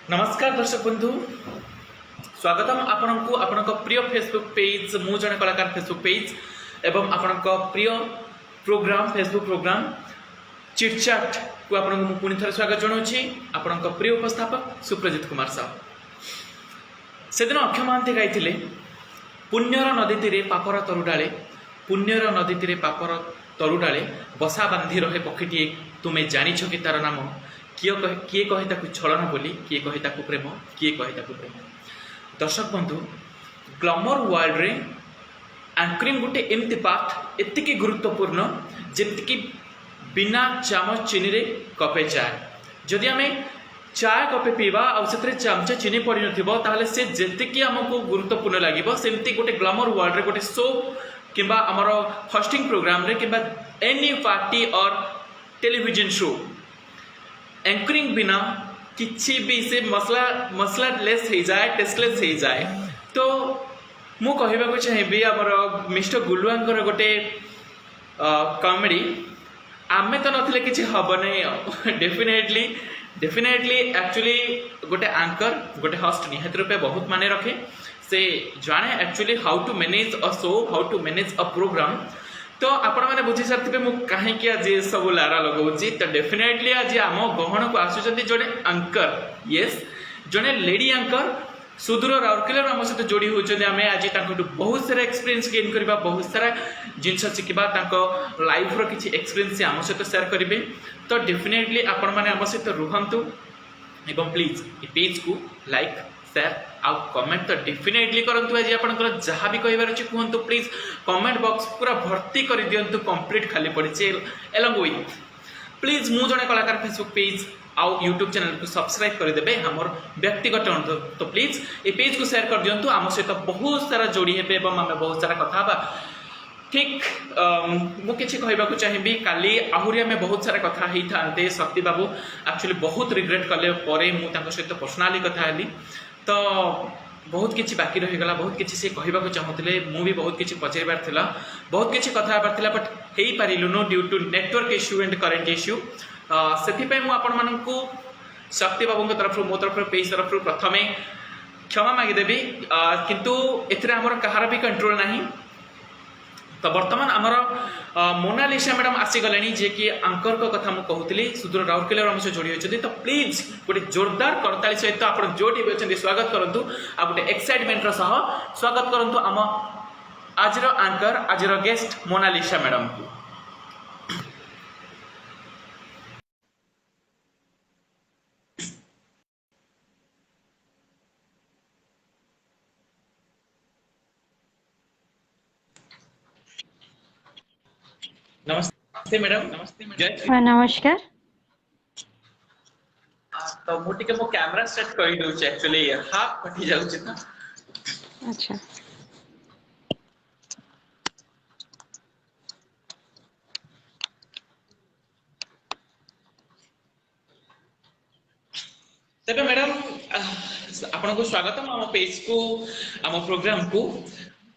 नमस्कार दर्शक बंधु, स्वागतम आपनku आपनक प्रिय फेसबुक पेज मु जने कलाकार फेसबुक पेज एवं आपनक प्रिय प्रोग्राम फेसबुक प्रोग्राम चिटचाट को आपनक मु पुनि थरे स्वागत जणाउछि। आपनक प्रिय उपस्थापक सुप्रजित कुमार साहब से दिन अक्षय महांती गाइथिले पुण्यर नदी तीरे पापर तरुडाले, पुण्यर नदी तीरे पापर तरुडाले बसा बांधी रहे पक्षीटी तुमे जानिछ कि तार नाम किए कहे ताकू छलना बोली, किए कहे ताकू प्रेम, किए कहे ताकू प्रेम। दर्शक बंधु, ग्लैमर वर्ल्ड रे एंकरिंग गोटे एमती पार्ट एतिकी गुरुत्वपूर्ण जेतिकी बिना चामच चीनी रे कपे चाय। जदि आमे चाय कपे पीवा आ सेतरे चामचे चीनी पड़ी नथिबो ताहले से जेतिकी हमको गुरुत्वपूर्ण लागिबो सेमती गोटे ग्लैमर वर्ल्ड रे गोटे शो किंबा हमरो होस्टिंग प्रोग्राम रे किंबा एनी पार्टी और टेलीविजन शो एंकरिंग बिना किसी भी से मसला लेस हो जाए, टेस्टलेस हो जाए। तो मु कहबा चाहिए आमर मिस्टर गुलुआंकर गोटे कॉमेडी आमे तो नथिले किछि हब नै। डेफिनेटली एक्चुअली गोटे एंकर गोटे होस्ट निहात रूपे बहुत माने रखे, से जाने actually how to manage a show, how to manage a programme. तो आपण मैंने बुझी सारी मु कहीं आज सब लारा लगाऊँगी। तो डेफिनेटली आज आम गहन को आसुँच जड़े एंकर, येस जड़े लेडी एंकर सुदूर राउरकेला आम सहित जोड़ी होती। आम आज बहुत सारा एक्सपीरियंस गेन करवा, बहुत सारा जिनस शिखा, लाइफ रो किसी एक्सपीरियंस आम सहित शेयर करेंगे। तो डेफिनेटली आपण मैंने आम सहित रुहतु एवं प्लीज ये पेज को लाइक शेयर आउ कमेंट तो डेफिनेटली करंतु। आज आपनकर जहाँ भी कहबार अछि कहंतु, प्लीज कमेंट बॉक्स पूरा भर्ती कर दियंतु, कंप्लीट खाली पड़े एलंग विथ प्लीज मु जने कलाकार फेसबुक पेज आउ यूट्यूब चैनल को सब्सक्राइब कर देबे हमर व्यक्तिगत अनुरोध। तो प्लीज ए पेज को शेयर कर दियंतु, आम सहित बहुत सारा जोड़ी हेबे एवं आम बहुत सारा कथा बा। ठीक मु किछि कहबाकू चाहिबी, काली आहुरी आमे बहुत सारा कथा हेई थांते। शक्ति बाबू एक्चुअली बहुत रिग्रेट कले परे मु तांको सहित पर्सनली कथा हेली। तो बहुत किसी बाकी रहीगला, बहुत किसी से कहवाक चाहूले, मु भी बहुत किसी पचार थिला, बहुत किसी कथा बट हो पारूँ due to network issue and current issue. से आपण मानू शक्ति बाबू तरफ मो तरफ पेज तरफ प्रथमे क्षमा मागिदेवी, किंतु एथिरे हमर कहार भी कंट्रोल नहीं। तो बर्तमान आमर मोनालिसा मैडम आसीगले जे कि आंकर को कथा मुझे कहूली सुदूर राउरकेला आम सहित जोड़ी होती। तो प्लीज गोटे जोरदार करताली सहित आप जोटी भी अच्छे स्वागत करूँ, आ गोटे एक्साइटमेंट सह स्वागत करूँ आम आज एंकर आज गेस्ट मोनालिसा मैडम को। नमस्ते मैडम। हाँ नमस्कार। तो मुझे मो कैमरा सेट कर दूचे, एक्चुअली हाफ फटी जाउछि ना। अच्छा तेबे मैडम आपन को स्वागतम आम पेज को, आम प्रोग्राम को।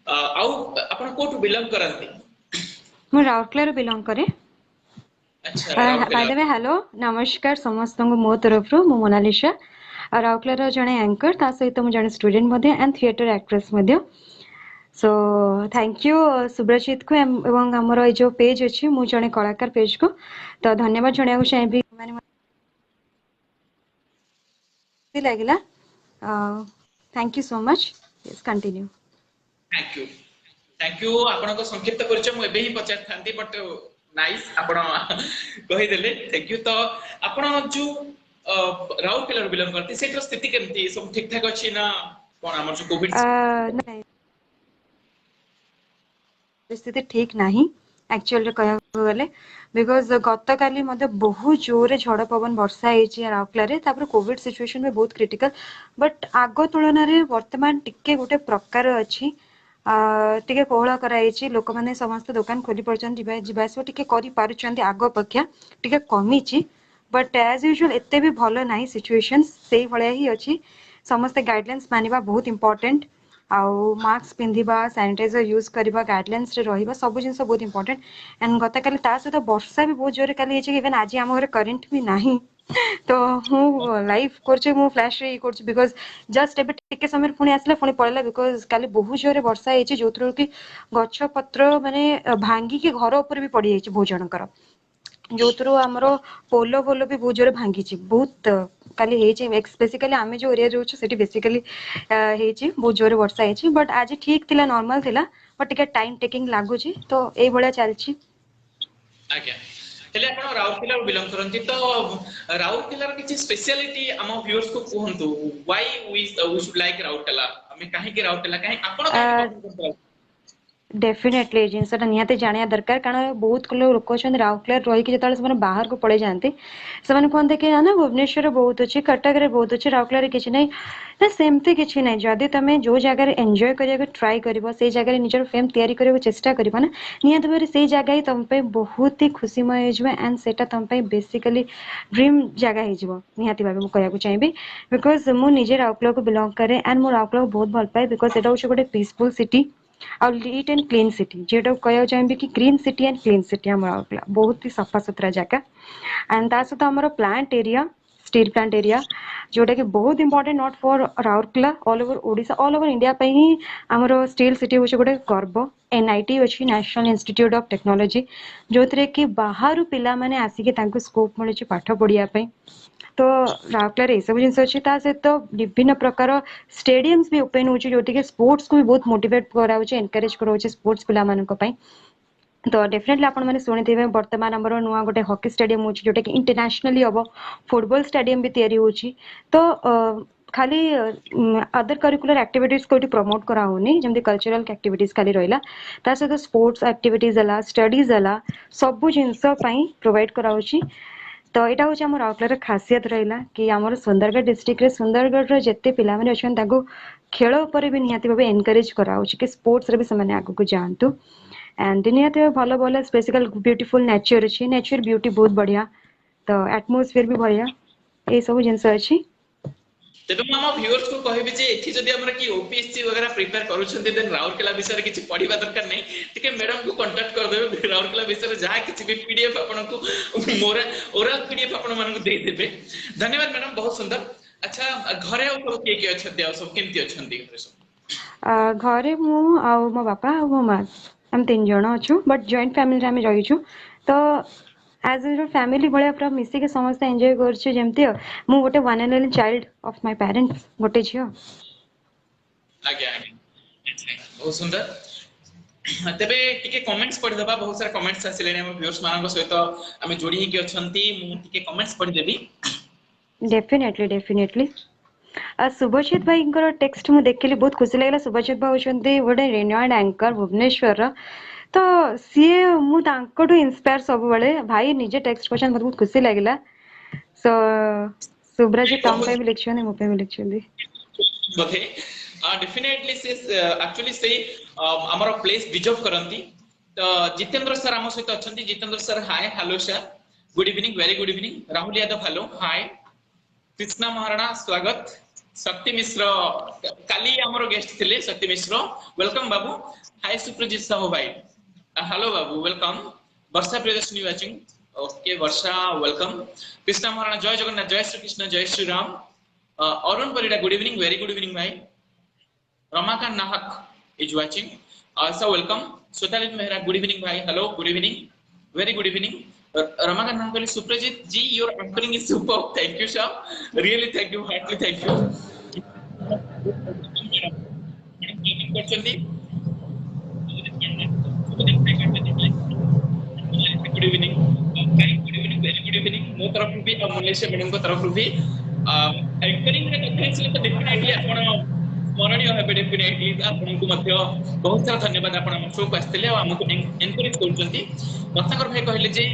आउ आपन कोठु बिलोंग करंती? मु राउरकेला बिलोंग करे। अच्छा बाय द वे हेलो नमस्कार समस्त को मो तरफ मु मोनालिसा राउरकेला जने एंकर, ता सहित मु जने स्टूडेंट मध्ये एंड थिएटर एक्ट्रेस मध्ये। सो थैंक यू सुब्रजीत को एवं हमर ए जो पेज अछि मु जने कलाकार पेज को तो धन्यवाद जणा को चाहिए माने लागिला। Thank you so much, yes continue. Thank you आपण को संक्षिप्त परिचय मु एबे ही पचार थांती, बट नाइस आपण कहि देले, थैंक यू। तो आपण जो राउरकेला बिलोंग करती सेटर स्थिति केमती, सब ठीक ठाक अछि ना? कोन हमर जो कोविड नहीं परिस्थिति ठीक नहीं एक्चुअली कह गले, बिकॉज गत काली मते बहुत जोरे झड़ पवन वर्षा होइछि राउरकेला रे, तापर कोविड सिचुएशन में बहुत क्रिटिकल, बट आगो तुलन रे वर्तमान टिके गोटे प्रकार अछि टिके कोहला कराइछि। लोक माने समस्त दुकान खोली परछन, जिबास टिके करि पारुछन्ती आगो अपेक्षा टिके कमिछि, बट एज यूजुअल एते भी भलो नाही सिचुएशन सेही भले ही अछि। समस्त गाइडलाइंस मानिबा बहुत इंपोर्टेंट, आउ मास्क पिंधिबा, सैनिटाइजर यूज करबा, गाइडलाइंस रे रहिबा, सब जिंस बहुत इंपोर्टेंट। एंड गत काली ता सहित वर्षा भी बहुत जोरे काली हेछि, इवन आज हम घर करंट भी नाही, तो ମୁଁ ଲାଇଭ୍ କରୁଛି, ମୁଁ ଫ୍ଲାଶରେ ଇଏ କରୁଛି ବିକଜ ଜଷ୍ଟ ଏବେ ଟିକେ ସମୟରେ ପୁଣି ଆସିଲା ପୁଣି ପଳେଇଲା ବିକଜ କାଲି ବହୁତ ଜୋରରେ ବର୍ଷା ହେଇଛି ଯୋଉଥିରୁ କି ଗଛ ପତ୍ର ମାନେ ଭାଙ୍ଗିକି ଘର ଉପରେ ବି ପଡିଯାଇଛି ବହୁତ ଜଣଙ୍କର, ଯୋଉଥିରୁ ଆମର ପୋଲ ଫୋଲ ବି ବହୁତ ଜୋରେ ଭାଙ୍ଗିଛି ବହୁତ କାଲି ହେଇଛି। ବେସିକାଲି ଆମେ ଯୋଉ ଏରିଆରେ ରହୁଛୁ ସେଠି ବେସିକାଲି ହେଇଛି ବହୁତ ଜୋରେ ବର୍ଷା ହେଇଛି, ବଟ୍ ଆଜି ଠିକ ଥିଲା ନର୍ମାଲ ଥିଲା, ବଟ୍ ଟିକେ ଟାଇମ ଟେକିଂ ଲାଗୁଛି ତ ଏଇଭଳିଆ ଚାଲିଛି। ଆଜ୍ଞା, ହେଲେ ଆପଣ ରାଉରକେଲାରୁ ବିଲଙ୍ଗ କରନ୍ତି ତ ରାଉରକେଲାର କିଛି ସ୍ପେଶାଲିଟି ଆମ ଭିଉଅର୍ସ କୁ କୁହନ୍ତୁ, why we should like Rourkela, ଆମେ କାହିଁକି ରାଉରକେଲା, ଆପଣ କାହିଁକି ପସନ୍ଦ କରନ୍ତି? डेफिनेटली ये जिनसटा निहाती जानिया दरकार, कारण बहुत लोक अच्छा राउरकेला रही जिते से बाहर को पड़े जाती से कहते कि ना भुवनेश्वर बहुत अच्छे, कटक रे बहुत अच्छे, राउरकेला किसी ना ना सेमती किसी ना, जदि तुम जो जगह एंजॉय करिया ट्राई कर से जगह निजर फेम तैयारी करने चेष्टा कर ना, निहाती भाव से जगह ही तुम बहुत ही खुशीमय हो एंड से तुम बेसिकली ड्रीम जगह हो निहाती भाव मुझे कहना चाहिए बिकज मुझे राउरकेला को बिलंग करे एंड मुझे राउरकेला को बहुत भल पाए बिकज यहाँ हूँ गोटे पीसफुल सिटी और नीट एंड क्लीन सिटी, जेटा कहना चाहिए कि green city and clean city आम राउरकेला बहुत ही सफा सुतरा जगह एंड ता सहित आम plant area, steel plant area जोटा कि बहुत important not for Rourkela all over Odisha all over India पे ही आमर स्टील सिटी हूँ गोटे गर्व। एनआईटी अच्छी नेशनल इंस्टीट्यूट ऑफ टेक्नोलॉजी जो थे कि बाहर पिला माने आसिक स्कोप मिले पाठ पढ़ाई, तो राउरकेला ये सब जिन अच्छी सहित विभिन्न प्रकार स्टेडियम्स भी ओपन हो जो स्पोर्ट्स को भी बहुत मोटिवेट कराऊँ एनकरेज कराऊँ स्पोर्ट्स पिला तो डेफिनेटली आपण मैंने शुणी बर्तमान आमर नुआ गोटे हॉकी स्टेडियम हो जोटा कि इंटरनेशनली हम फुटबॉल स्टेडियम भी तैयारी होची, तो खाली अदर करिकुलर एक्टिविटीज को प्रमोट करा होनी जमती कल्चरल एक्टिविटीज खाली रहिला, ता सहित स्पोर्ट्स एक्टिविटीज हला स्टडीज हला सब जिनस प्रोवाइड कराउची। तो यहाँ हूँ आम राउरकेलार खासियत रहा कि आम सुंदरगढ़ डिस्ट्रिक्ट रे सुंदरगढ़ जिते पिला माने अछन ताको खेल उपर भी निहाती भाव एनकरेज कराउची कि स्पोर्ट्स रे भी से आगू जातु एंड निहाती भल भल स्पेशल ब्यूटीफुल नेचर अच्छी, नेचर ब्यूटी बहुत बढ़िया, तो एटमोस्फियर भी बढ़िया, ये सब जिनस अच्छी। तेबे हम व्यूअर्स को कहबे जे एथि जदी हमरा की ओपीएससी वगैरह प्रिपेयर करूछन्ते देन राउरकेला विषय किछि पढिबा दरकार नै, टिके मैडम को कांटेक्ट कर देबे, राउरकेला विषय जहा किछि भी पीडीएफ आपन को मोरा ओरल पीडीएफ आपन मन को दे देबे। धन्यवाद मैडम, बहुत सुंदर। अच्छा घरे और सब के अछन्ते और सब केमति अछन्ती घरे सब? घरे मु आ मो बापा आ मो मां हम तीन जण अछु, बट जॉइंट फैमिली रे हम रहिछु, तो एज ए फैमिली भाया पूरा मिसी के समस्त एंजॉय करछु जेमति मु गोटे one and only child of my parents गोटे झियो। आज्ञा आज्ञा, बहुत सुंदर। तेबे टिके कमेंट्स पढ़ि दबा, बहुत सारा कमेंट्स आसिले हम व्यूअर्स मानक सहित हम जोड़ी ही के अछंती, मु टिके कमेंट्स पढ़ि देबी। डेफिनेटली डेफिनेटली शुभजीत भाई टेक्स्ट मुझे देखिली बहुत खुशी लगे। शुभजीत भाई होती गोटे रिनोड एंकर भुवनेश्वर, तो सी मुझे इन्स्पायर सब भाई निजे टेक्स्ट कर बहुत खुशी लगे। सो शुभ्रजीत तुम भी लिखी मो भी लिखी बोधे डेफिनेटली से एक्चुअली से हमर प्लेस डिजर्व करंती। तो जितेंद्र सर हम सहित अछंती, Jitendra sir hi, hello sir, good evening, very good evening. Rahul Yadav hello hi, Krishna Maharana स्वागत, शक्ति मिश्र काली हमरो गेस्ट थिले, शक्ति मिश्र वेलकम बाबू, हाय सुप्रजीत साहू भाई हेलो बाबू welcome. Varsha Priyadarshini watching, okay Varsha welcome. Krishna Maharana जय जगन्नाथ, जय श्री कृष्ण, जय Shri Ram. Arun Parida good evening, very good evening भाई। Ramakant Nahak is watching, also welcome। श्वेताली Mehra good evening भाई, hello good evening, very good evening. Ramakant Nahak कहले Suprajit ji your anchoring is super, thank you sir, really thank you, heartily thank you. Good evening, good evening, very good evening. मो तरफ भी Malaysia madam को तरफ भी anchoring रे कथा इसलिए तो डेफिनेटली आपण स्मरणीय हेबे, डेफिनेटली आपनको मध्य बहुत सारा धन्यवाद। आपण हम शो को आस्थिले और हमको एनकरेज करछंती। रत्नाकर भाई कहले जे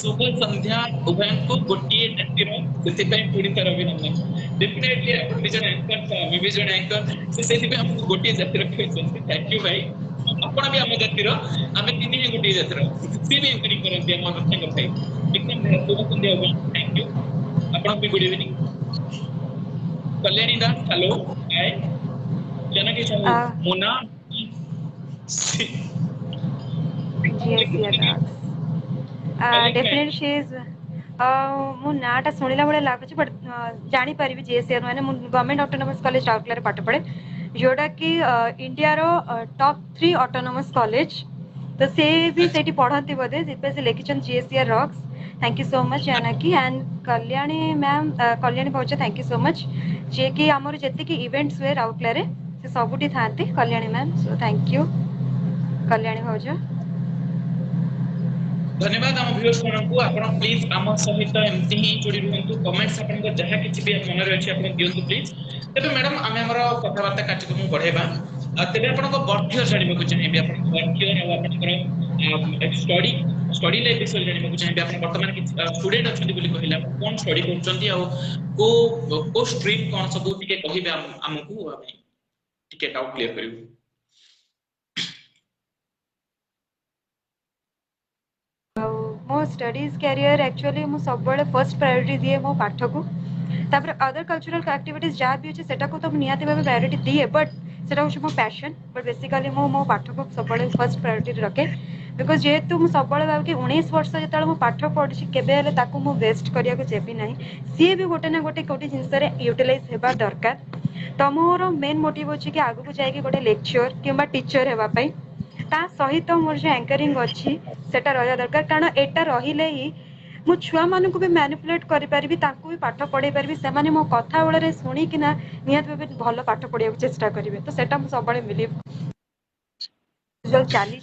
शुभ संध्या उभय को गोटिए जातिर सेति पय पुरी तरह अभिनंदन। डेफिनेटली आपण निजन एंकर मैं भी जन एंकर से सेति पे हमको गोटिए जातिर कहछंती, थैंक यू भाई। आपण भी हम जातिर हमें तीन ही गोटिए जातिर सी भी एंकरिंग करंती हम रत्नाकर भाई, एकदम शुभ संध्या उभय, थैंक यू। आपण भी गुड इवनिंग। कल्याणी दास हेलो हाय, जनकी Sahu Mona yes yes definitely she is मो नाटा शुणिला भाई लगुच बट जापर जीएसआर मैंने गवर्नमेंट ऑटोनोमस कॉलेज राउरकेला रे पाठ पढ़े जोटा कि इंडिया रो टॉप 3 ऑटोनोमस कॉलेज तो से भी अच्छा सेठी पढ़ती बोधे से से लिखिछन GSR rocks thank you so much Janaki and Kalyani ma'am Kalyani भाउज थैंक यू सो मच जे कि हमर जति कि इवेंट्स हुए राउरकेला रे से सबुठी थांती Kalyani ma'am so thank you Kalyani भाउज धन्यवाद आम व्यूअर्स को आपण प्लीज आम सहित एमती ही जोड़ी रुहंतु कमेंट्स आपण जहाँ किछि भी मन रे अछि आपण दियंतु प्लीज तबे मैडम आमे हमर कथावार्ता कार्यक्रम बढ़ेबा तबे आपण को बर्थियर जानिबा को चाहिबे आपण बर्थियर और आपण स्टडी स्टडी लाइफ विषय जानिबा को चाहिबे आपण वर्तमान कि स्टूडेंट अछंती बोली कहिला कोन स्टडी करचंती आ को स्ट्रीम कोन सब टिके कहिबे हमकु आमे टिके डाउट क्लियर करिवु मो स्टडीज कैरियर एक्चुअली मु सब बड़े फर्स्ट प्रायोरिटी दिए मो पाठ को तापर अदर कल्चरल एक्टिविटीज जहाँ भी अच्छे सेटा को तो निहाती भाव प्रायोरिटी दिए बट सेटा हूँ मो पैशन बट बेसिकली मो पाठ को सब फर्स्ट प्रायोरिटी रखे बिकज जेहेतु मुझे सब भाव कि 19 वर्ष जो मो पाठ पढ़ी केवे वेस्ट करने चेबी ना सी भी गोटे ना गोटे कोटी जिनस यूटिलाइज होगा दरकार तो मोर मेन मोटिव अच्छे कि आगू को जाकि गोटे लेक्चर कि टीचर होगापाई ता सहित मोर जो एंकरिंग अच्छी सेटा रहा दरकार कारण एटा रहिले ही मु छुआ मानक भी मैनिपुलेट करि परिबी ताकू भी पाठ पढ़ाई पारि से माने मो कथा बेले शुणिकिना निहत भाव भल पाठ पढ़ाई चेष्टा करेंगे तो सेटा मु सब बिलीव जो चली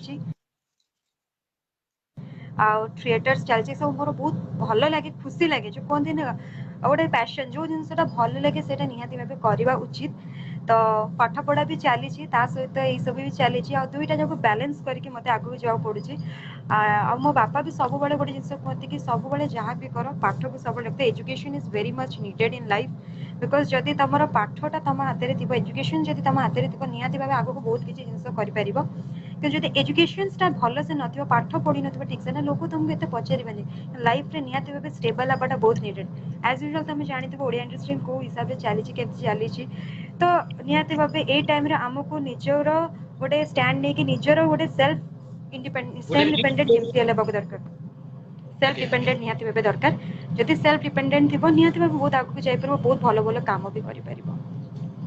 थिएटर्स चलती सब मोर बहुत भल लगे खुशी लगे जो कहते ना गोटे पैशन जो जिनसा भल लगे से निहाती भाव करवा उचित तो पाठ पढ़ा भी चली सहित यही सब भी चली दुईटा जाक बैलेंस करके मत आगे जावाक पड़ुची मो बापा भी सब गोटे जिन कहते कि सब जहाँ भी कर पाठ को सब education is very much needed in life because जदि तुम पाठटा तुम हाथ में थी एजुकेशन जब तुम हाथ में थी निहाती भाव आगे बहुत किसी जिन कर कि जब एजुकेशन भल से न पाठ पढ़ी न ठीक से ना लोग तुमको एत पचारे लाइफ रे निहाती भाव स्टेबल हवाटा बहुत नीडेड एज यूजुअल तुम जानी ओडिया इंडस्ट्री कौ हिसाब से चली चली तो निहाती भाव ए टाइम आमको निजर गोटे स्टैंड नहीं कि निजर गोटे सेल्फ इंडिपेंडेंट जेमती दरकार सेल्फ डिपेंडेंट निहाती भाव दरकार जदि सेल्फ डिपेंडेंट थी निहाती भाव बहुत आगे जापर बहुत भल भल काम भी कर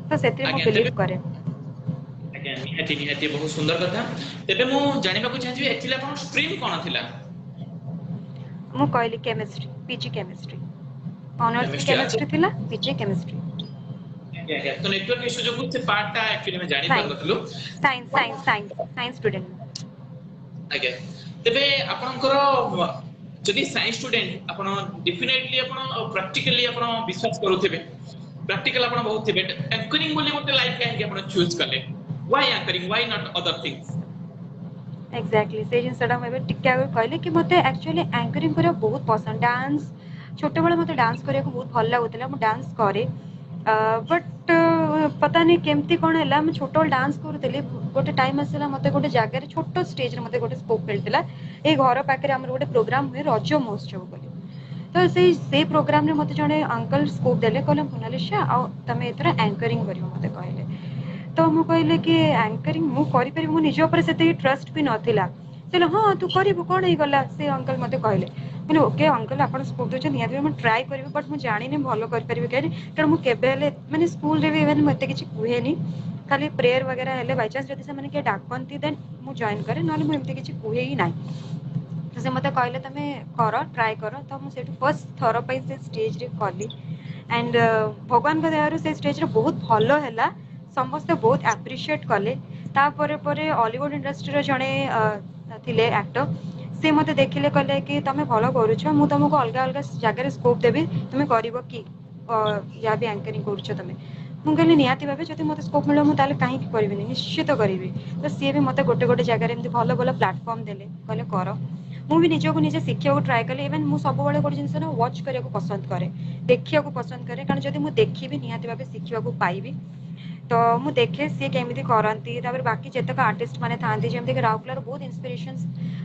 तो से बिलीव करे आज्ञा निहाती निहाती बहुत सुंदर कथा तेबे मु जानिबा को चाहबी एक्चुअली आपन स्ट्रीम कोन थिला मु कहली केमिस्ट्री पीजी केमिस्ट्री ऑनर्स भी केमिस्ट्री केमिस्ट्री थिला पीजी केमिस्ट्री आज्ञा आज्ञा तो नेटवर्क इशू जो से पार्ट ता एक्चुअली में जानि पार नथलो साइंस स्टूडेंट आज्ञा तेबे आपनकर जदि साइंस स्टूडेंट आपन डेफिनेटली आपन प्रैक्टिकली आपन विश्वास करूथिबे प्रैक्टिकल आपन बहुत थिबे एंकरिंग बोली मते लाइफ काहे आपन चूज करले why anchoring why not other things exactly से जिनसटा मैं टिके कहले कि मते एक्चुअली एंकरिंग करे बहुत पसंद डांस छोटे बेले मते डांस करे को बहुत भल लागुतला मु डांस करे बट पता नहीं केमती कोन हैला मैं छोटो डांस करूतली गोटे टाइम आसला मते गोटे जगह रे छोटो स्टेज रे मते गोटे स्कोप मिलतिला ए घर पाखरे हमर गोटे प्रोग्राम हुए रज महोत्सव बोली तो से प्रोग्राम रे मते जने अंकल स्कोप देले कहले मोनालिसा आ तमे एतरा एंकरिंग करियो मते कहले तो मु कहले कि एंकरिंग मु करि परिबो निज ऊपर सेते ट्रस्ट भी नथिला चलो हाँ तू करिबो कोन हे गला से अंकल मते कहले मैंने ओके अंकल आपण स्कोप दो निहाती मैं ट्राई करिबो बट मु जानि नै भलो कर परिबो कारण मु केबे हेले माने स्कूल रे भी इवन मते किछि कुहेनी खाली प्रेयर वगैरह हेले बाय चांस जदि से माने के डाकंती देन मु जॉइन करे नले मु एमते किछि कुहे ही नाही तो से मते कहले तमे करो ट्राई करो तो मु सेटु फर्स्ट थरो पई से स्टेज रे कली एंड भगवान को दयारु से स्टेज रे बहुत भलो हैला समस्त बहुत एप्रिशिएट कले तापर परे हॉलीवुड इंडस्ट्री रे जणे थिले एक्टर से मते देखिले कहले कि तमे भलो करूछ मु तुमको अलग अलग जगह रे स्कोप देबी तमे करिवो कि या भी एंकरिंग करूछ तमे मु कहली निहाती भाबे जदि मते स्कोप मिलो मु ताले काहे करिबिनी निश्चित करिवि तो सी भी मते गोटे गोटे जगह रे एमती भलो भलो प्लेटफॉर्म देले कहले करो मु भी निजको निजे शिक्षा को ट्राई कले इवन मु सब बळे गोटे जिंस ना वॉच करिया को पसंद करे देखिया को पसंद करे कारण जदि मु देखिबी निहाती भाबे शिखिया को पाइबी तो मु देखे सी केमिति करंती तापर बाकी जेतक आर्टिस्ट माने थांती जेमति कि राउरकेला बहुत इंस्पिरेशंस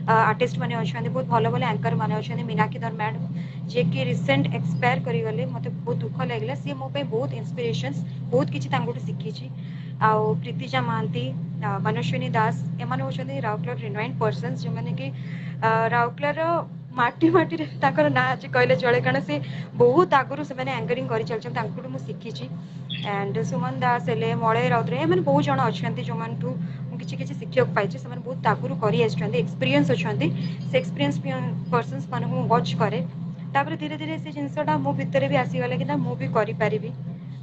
आर्टिस्ट माने अछंती बहुत भलो भलो एंकर माने अछंती मीनाक्षी मैडम जे कि रिसेंट एक्सपायर करी गले मते बहुत दुख लागला सी मो पे बहुत इंस्पिरेशंस बहुत किछि तांगोटे शिखी छी आ प्रीतिजा महांती मनोश्विनी दास एमाने होछंती राउरकेला रिनोइंड पर्सन्स जे माने कि राउरकेला ମାଟି ମାଟିରେ ତାଙ୍କର ନାଁ ଆଜି କହିଲେ ଚଳେ, କାରଣ ସେ ବହୁତ ଆଗରୁ ସେମାନେ ଆଙ୍କରିଂ କରି ଚାଲିଛନ୍ତି, ତାଙ୍କଠୁ ମୁଁ ଶିଖିଛି। ଆଣ୍ଡ ସୁମନ ଦାସ ହେଲେ, ମଳୟ ରାଉତରାୟ, ଏମାନେ ବହୁତ ଜଣ ଅଛନ୍ତି ଯୋଉମାନଠୁ ମୁଁ କିଛି କିଛି ଶିଖିବାକୁ ପାଇଛି। ସେମାନେ ବହୁତ ଆଗରୁ କରି ଆସିଛନ୍ତି, ଏକ୍ସପିରିଏନ୍ସ ଅଛନ୍ତି। ସେ ଏକ୍ସପିରିଏନ୍ସ ପର୍ସନ୍ସ ମାନଙ୍କୁ ମୁଁ ୱାଚ୍ କରେ। ତାପରେ ଧୀରେ ଧୀରେ ସେ ଜିନିଷଟା ମୋ ଭିତରେ ବି ଆସିଗଲା କି ନା ମୁଁ ବି କରିପାରିବି,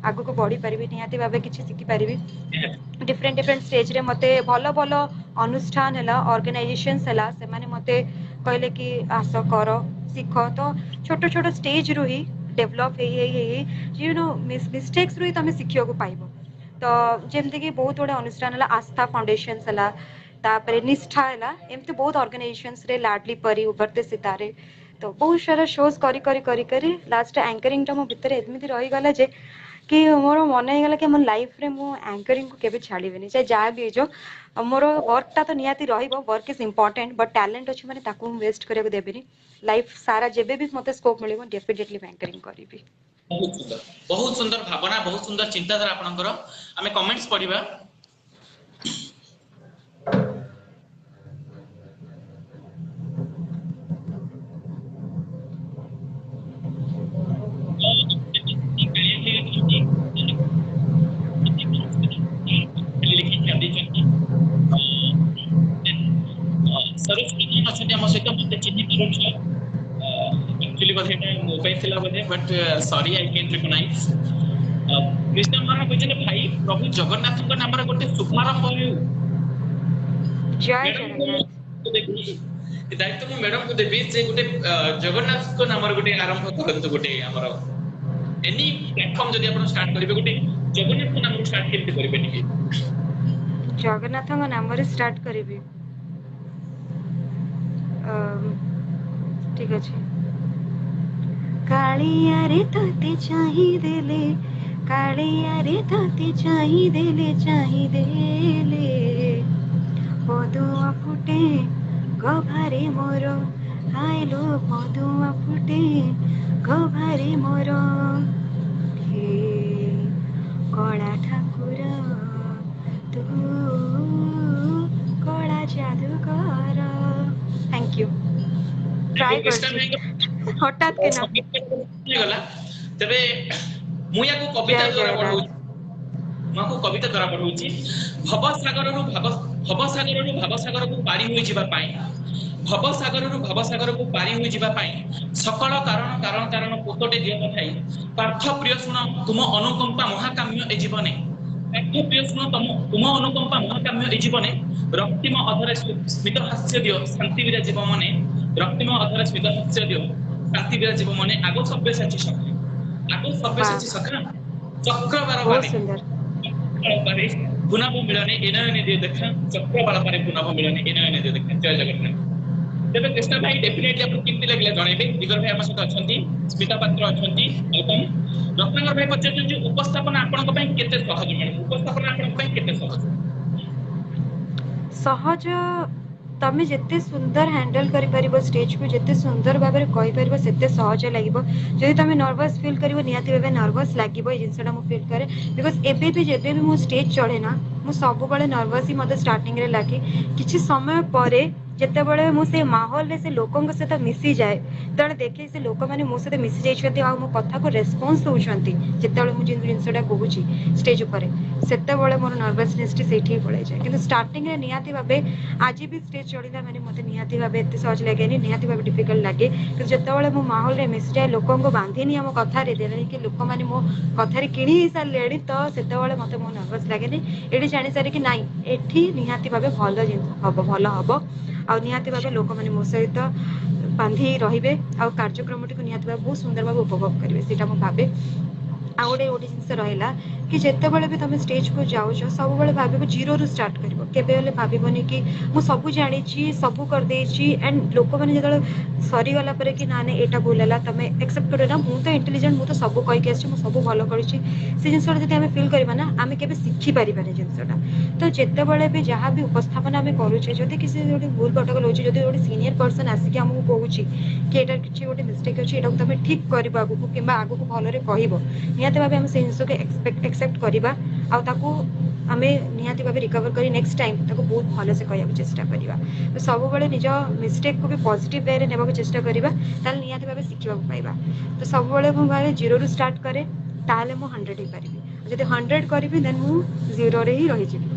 ଆଗକୁ ବଢ଼ିପାରିବି, ନିହାତି ଭାବେ କିଛି ଶିଖିପାରିବି। डिफरेंट डिफरेंट स्टेज रे मते भलो भलो अनुष्ठान है ऑर्गेनाइजेशंस है से मते कहले कि आस कर शिख, तो छोट छोट स्टेज रु ही डेवलप यू नो मिस्टेक्स रु ही तुम शिखिया को पाइबो। तो जेमती कि बहुत गुड़े अनुष्ठान है, आस्था फाउंडेशन है, तापर निष्ठा है, एमती बहुत ऑर्गेनाइजेशंस रे लाडली परी उभरते सितारे, तो बहुत सारा शोज करी करी करी करी लास्ट एंकरिंग टा मो भीतर एमती रही गला जे कि मोर मन होगा कि मोर लाइफ रे मु एंकरिंग को केबे छाड़ीबेनी, चाहे जहाँ भी जो मोर वर्कटा तो निहाती रहिबो, work is important, but talent अच्छे माने ताकू वेस्ट करिया को देबेनी। लाइफ सारा जेबे भी मते स्कोप मिलिबो डेफिनेटली एंकरिंग करिबी। बहुत सुंदर भावना, बहुत सुंदर चिंताधारा आपनकर। आमे कमेंट्स पढ़िबा। सरस्वती अच्छा आम सहित मत चिन्ह पार एक्चुअली बोधे मोबाइल थिला बोधे, but sorry I can recognise. Krishna Maharaj कहते भाई प्रभु जगन्नाथ नाम गोटे शुभारंभ हो। जय जगन्नाथ। दायित्व मु मैडम को देवी जे गोटे जगन्नाथ को नाम गोटे आरंभ करंतु गोटे हमर एनी प्लेटफॉर्म जदि आपण स्टार्ट करिवे गोटे जगन्नाथ को नाम स्टार्ट केमति करिवे निके? जगन्नाथ को नाम रे स्टार्ट करिवे। ठीक अछि। कालिया रे तते चाहि देले, कालिया रे तते चाहि देले, चाहि देले पदुआ फुटे गभारे मोर, आइलो पदुआ फुटे गभारे मोर, हे कला ठाकुर तू कला जादूगर। Thank you. ट्राई करछि हठात के ना गला तबे मु याको कविता द्वारा पढौ, माको कविता द्वारा पढौछि। भवसागर रु भवसागर को पारी होई जिबा पाई, भवसागर रु भवसागर को पारी होई जिबा पाई सकल कारण कारण कारण पोतटे दिय कथाई, पार्थ प्रिय सुन तुम अनुकंपा महाकाम्य ए जीवने, पार्थ प्रिय सुन तुम अनुकंपा महाकाम्य ए जीवने, रक्तिम अधर स्मित हास्य दियो शांति विराजिब मने, रक्तिम अधर स्मित हास्य दियो शांति विराजिब मने, आगो सभ्यसाची सखा, आगो सभ्यसाची सखा चक्रवार बहुत बारे सुंदर। बारे पुनः मिलने एनयने दे देखा, चक्रवार बारे पुनः मिलने एनयने दे देखा। जय जगन्नाथ। तेबे कृष्ण भाई डेफिनेटली आपको केमति लागले जणैबे। दिगर भाई हमर साथ अछंती, स्मिता पात्र अछंती, वेलकम। रत्नाकर भाई पछन जे उपस्थापन आपन को पई केते सहज माने, उपस्थापन आपन को पई केते सहज? सहज तमें जिते सुंदर हैंडल करि परिबो स्टेज को, जिते सुंदर भाव में कहि परिबो सेते सहज लागिबो। जदि तमें नर्वस फील करिवो निहाती भाबे नर्वस लागिबो, ए जिंसटा मु फील करे बिकॉज़ एबे भी जेबे भी मु स्टेज चढ़े ना मु सब बळे नर्वस ही मते स्टार्टिंग रे लागे। किछि समय परे जेते बळे मु से माहौल रे से लोकन सहित मिसी जाए तळे देखे से लोक माने मो सहित मिसी जाइछथि आ मो कथा को रेस्पॉन्स दोउछथि, जेते बळे मु जिंसटा कहूची स्टेज ऊपर सेते बळे मोर नर्वसनेस टी सेठी पळे जाए। किंतु स्टार्टिंग रे निहाती भाबे आज भी स्टेज चढ़िला माने मते निहाती भाबे एते सहज लागेनी, निहाती भाबे डिफिकल्ट लागे। कि जेते बळे मो माहौल रे मिसी जाए लोकन को बांधीनी हम कथा रे देले कि लोक माने मो कथा रे किणी ही सालेडी, तो सेते बळे मते मो नर्वस लागेनी। एडी जानि सारे कि नाही एठी निहाती भाबे भलो जिंस हबो, भलो हबो आ निहाती भाबे लोक माने मो सहित बांधी रहिबे आ कार्यक्रमटी को निहाती भाबे बहुत सुंदर भाबे उपभोग करिवे, सेटा मो भाबे। आ गोटे गोटे जिनस रहा कि जिते बड़े भी तुम स्टेज को जाऊच सब बड़े भाव जीरो रु स्टार्ट कर केबे भावनी कि मु सब जानी सब करदे एंड लोक मैंने जो सरीगला कि ना ना यहाँ भूल है तुम एक्सेप्ट कर ना मुझे इंटेलिजेंट मुझे सब कहीकि आसी सब भल कर जिनसा जब आम फिल करवा ना आम के शिखिपारे जिनसा। तो जिते बड़े भी जहाँ भी उपस्थापन आम करुचे जदि किसी गोटे भूल भटकल होती जब गोटे सीनियर पर्सन आसिक आमको कहूँ कि यहाँ किसी गोटे मिस्टेक अच्छी यहाँ तुम ठीक कर आगू कि आगू भलरे कह निहत भाव आम से जिन को एक्सेप्ट करवा आमे निहाती भाबे रिकवर करी नेक्स्ट टाइम ताको बहुत भलो से कहया चेष्टा करिवा तो सब बेले निज मिस्टेक को भी पॉजिटिव वे रे नेबा चेष्टा करिवा ताल निहाती भाबे शिखिबा पाइबा तो सब बेले मु भाबे 0 रु स्टार्ट करे ताले मु 100 ही परिबी जदि 100 करबी देन मु 0 रे ही रहि जिबी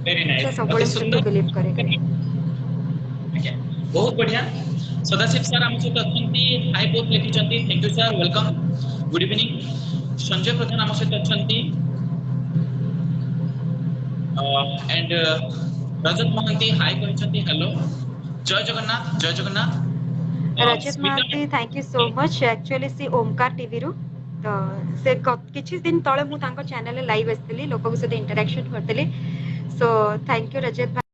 वेरी से नाइस सब अति बेले सुंदर बिलीव करे आज्ञा बहुत बढ़िया सदाशिव सर आम सहित अच्छा हाई बोथ लिखी thank you sir welcome good evening Sanjay Pradhan आम सहित अच्छा एंड रजत महांती हाई कहते हेलो जय जगन्नाथ जय Jagannath Rajat Mahanti thank you so much actually सी ओमकार टीवी रु तो से किछि दिन तळे मु तांको चैनल लाइव आस्थिली लोक सहित इंटरेक्शन करतली सो थैंक यू रजत भाई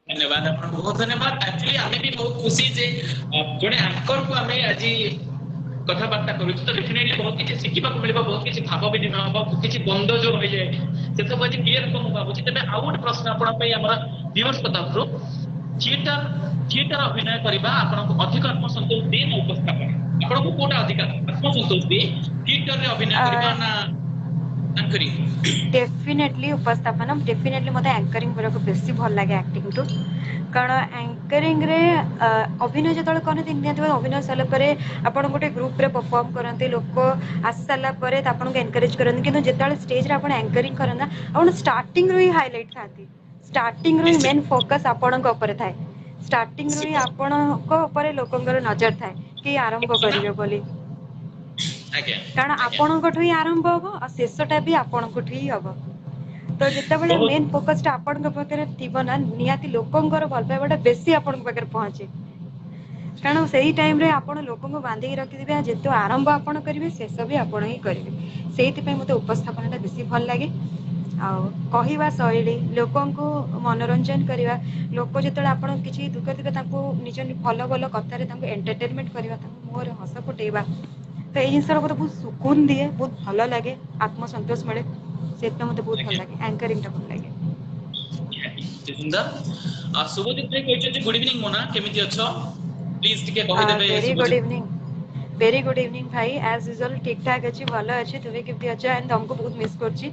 धन्यवाद आपको बहुत धन्यवाद एक्चुअली आमे भी बहुत खुशी जे जने एंकर को आमे आज कथाबार्ता करू तो डेफिनेटली बहुत किसी शिखिबा को मिलबा बहुत किसी भाव विनिमय होबा किसी बंद जो रहि जाय से सब आज क्लियर को भाबुची तबे आउट प्रश्न आपण पई हमर व्यूअर्स को तरफ थिएटर अभिनय करबा आपण को अधिक आत्मसंतोष दे न उपस्थापन आपण को कोटा अधिक आत्मसंतोष दे थिएटर रे अभिनय करबा ना एंकरिंग डेफिनेटली उपस्थापन डेफिनेटली मते एंकरिंग करको बेसी भल लागे एक्टिंग टू कारण एंकरिंग रे अभिनय जतल करते निहाती अभिनय सारा परे आपण गोटे ग्रुप रे परफॉर्म करते लोक आसी सारा परे आपन को एनकरेज करते किंतु जेतल स्टेज रे आपण एंकरिंग करना आपण स्टार्टिंग रो ही हाईलाइट थाती स्टार्टिंग रो ही मेन फोकस आपण को ऊपर थाए स्टार्टिंग रो ही आपण को ऊपर लोकंगर नजर थाए कि आरंभ करिवे बोली कारण आपणकठु ही आरंभ हम और शेषटा भी आपणकठु ही हम तो जितेबाला मेन फोकसटा आपण पाखे थी ना निहाती लोकंर भल पाइबाटा बेसी आपण पाखे पहुंचे कारण से ही टाइम रे आपण लोक बांधिकी रखिथे जेतु आरंभ आपण करेंगे शेष भी आपण ही करेंगे से मत उपस्थापनटा बेसी भल लगे कहवा शैली लोक मनोरंजन करवा लोक जो आप किसी दुख दुख निज भल भल कथार एंटरटेनमेंट करवा मुहर हस फुटेबा तो ये जिनस मत बहुत सुकून दिए बहुत भल लगे आत्मसंतोष मिले से मत बहुत भल लगे एंकरिंग टा भल लगे सुंदर शुभदीप भाई कहते गुड इवनिंग मोना केमिति अछो प्लीज टिके कहि देबे वेरी गुड इवनिंग भाई एज यूजुअल ठीक ठाक अच्छी भल अच्छी तुम्हें केमती अच्छे एंड तुमको बहुत मिस करछि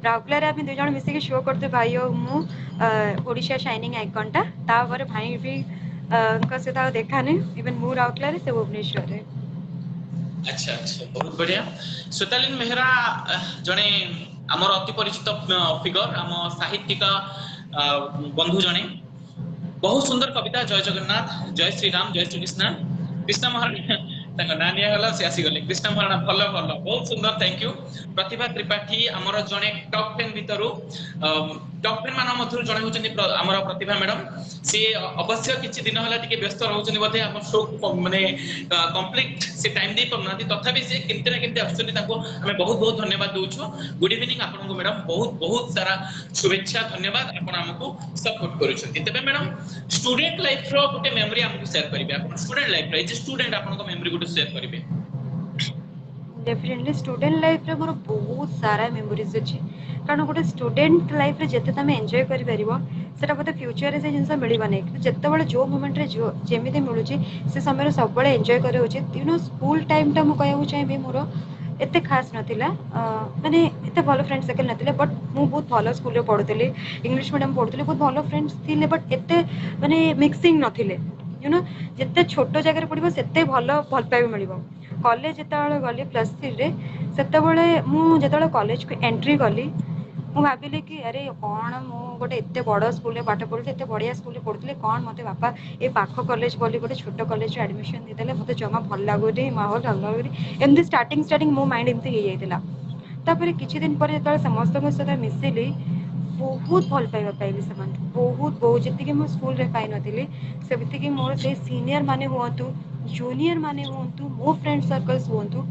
राउरकेला रे आम दुई जन मिसिक शो करते भाई और मु ओडिशा शाइनिंग आइकन टा तापर भाई भी सहित देखा नहीं इवन मु राउरकेला रे से भुवनेश्वर रे अच्छा अच्छा बहुत बढ़िया श्वेतालीन मेहरा जने आमर अति परिचित फिगर आम साहित्यिक बंधु जने बहुत सुंदर कविता जय जगन्नाथ जय श्री राम जय श्री कृष्ण कृष्ण महाराणा ना निया गला से आसी गले कृष्ण महाराणा भल भल बहुत सुंदर थैंक यू प्रतिभा त्रिपाठी आमर जने टॉप 10 भितरु टॉप 10 मान मधुर जने होचंदी आमर प्रतिभा मैडम से अवश्य किछि दिन हला टिके व्यस्त रहउचंदी बथे हम शो माने कंप्लीट से टाइम दे परनाती तथापि से किंते ना किंते आछुनी ताको हमें बहुत बहुत धन्यवाद दोछु गुड इवनिंग आपन को मैडम बहुत बहुत सारा शुभेच्छा धन्यवाद आपन हमको सपोर्ट करूछंती तबे मैडम स्टूडेंट लाइफ रो गोटे मेमोरी हमको शेयर करिवे आपन स्टूडेंट लाइफ रे जे स्टूडेंट आपन को मेमोरी गोटे शेयर करिवे डेफिनेटली स्टूडेंट लाइफ रे मोर बहुत सारा मेमोरीज अछि कारण गोटे स्टूडेंट लाइफ रे जते तमे एन्जॉय करि परिबो सेटा बोते फ्यूचर रे से जिंस मिलिबा नै जते बळे जो मोमेंट रे जो जेमिते मिलुची से समय रे सब बळे एन्जॉय करे उचित यू नो स्कूल टाइम टा मु कहउ चाहे मोर एते खास नथिला माने एते भलो फ्रेंड सर्कल नथिले बट मु बहुत भलो स्कूल रे पढुतली इंग्लिश मीडियम पढुतली बहुत भलो फ्रेंड्स थिले बट एते माने मिक्सिंग नथिले यू नो जते छोटो जगह रे पढिबो सेते भलो भल पाइबो मिलिबो कॉलेज जेतेबेले गली प्लस 3 रे सेतेबेले मु जेतेबेले कॉलेज को एंट्री गली मु भाबिले कि अरे कौन मु गोटे एते बड़ स्कूल रे पाठ पढुते एते बढ़िया स्कूल रे पढुतले कौन मते बापा ए पाखो कॉलेज बोली गोटे छोटो कॉलेज रे एडमिशन दे देले मते जमा भल लागुनी माहौल भल लागुनी एमदी स्टार्टिंग मो माइंड एमती हे जाइतिला तापर किछि दिन पर जेतेबेले समस्त को सदा मिसिली बहुत भल पाइबा पाइली समान बहुत बहुत जति मो स्कूल रे पाइ नथिली सेबति कि मोर से सीनियर माने हुअतु जूनियर माने हुअतु मो फ्रेंड सर्कल्स हुअतु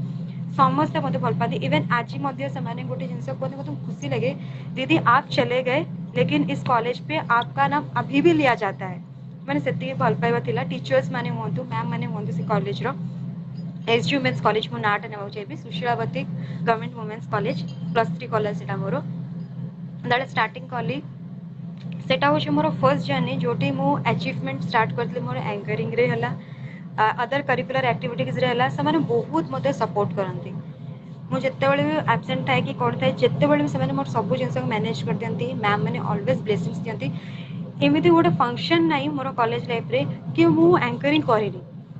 समस्त मते भल पाती इवन आज मध्य से माने गोटे जिंस को मते खुशी लगे दीदी आप चले गए लेकिन इस कॉलेज पे आपका नाम अभी भी लिया जाता है माने सेति भल पाइबा थिला टीचर्स माने हुअतु मैम माने हुअतु से कॉलेज रो एसजी वुमेन्स कॉलेज मो नाट नेबा चाहिए सुशीलावती गवर्नमेंट वुमेन्स कॉलेज +3 कॉलेज सेटा मोर दाले स्टार्टिंग कली सेटा होछ मोर फर्स्ट जर्नी जोटी मो अचीवमेंट स्टार्ट करथले मोर एंकरिंग रे हला अदर करिकुलर एक्टिविटीज रे हला से बहुत मते सपोर्ट करंती मु जेतेबेले भी एब्सेंट थाए कि कौन थाए जेतेबेले भी से मोर सब जिन मैनेज कर दियंती मैम मैंने ऑलवेज ब्लेसिंग्स दियंती एମିତି ଗୋଟେ फंक्शन ନାହିଁ ମୋର कॉलेज लाइफ रे कि मु एंकरिंग करेनी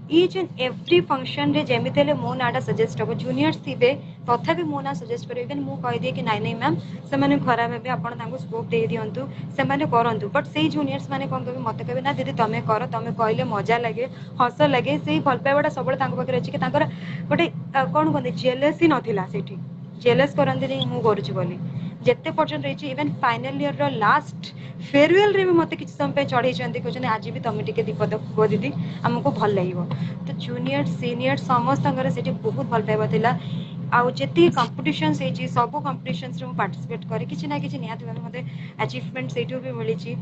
each and every function रे जेमिति हेले मो नाटा सजेस्ट हबो जूनियर्स थिबे तथापि मो ना सजेस्ट करिवे कि मु कहि दिए कि नाइ नाइ मैम से माने खराब हेबे आपण तांको स्कोप दे दियंतु से माने करंतु बट सेही जूनियर्स माने कोन कहबे मते कहबे ना दीदी तमे कर तमे कहले मजा लागे हस लागे सेही भल पाइबाटा सबले तांको पाखरे अछि कि तांकर गोटे कोन कहते जेलसी नथिला सेठी जेलस करंती नहीं मु करूची बोली जेते पर्यंत रही इवन फाइनल ईयर रो लास्ट फेयरवेल रे भी मते किछ समय पे चढ़ई चंती कहछन आज भी तमे टिके दीपद को दीदी हमको भल लागिवो तो जूनियर सीनियर समस्त अंगर सेठी बहुत भल पाइबा थिला आउ जेती कंपटीशंस हेची सब कंपटीशंस रे पार्टिसिपेट करे किछ ना किछ नियात भाबे मते अचीवमेंट सेठू भी मिलिची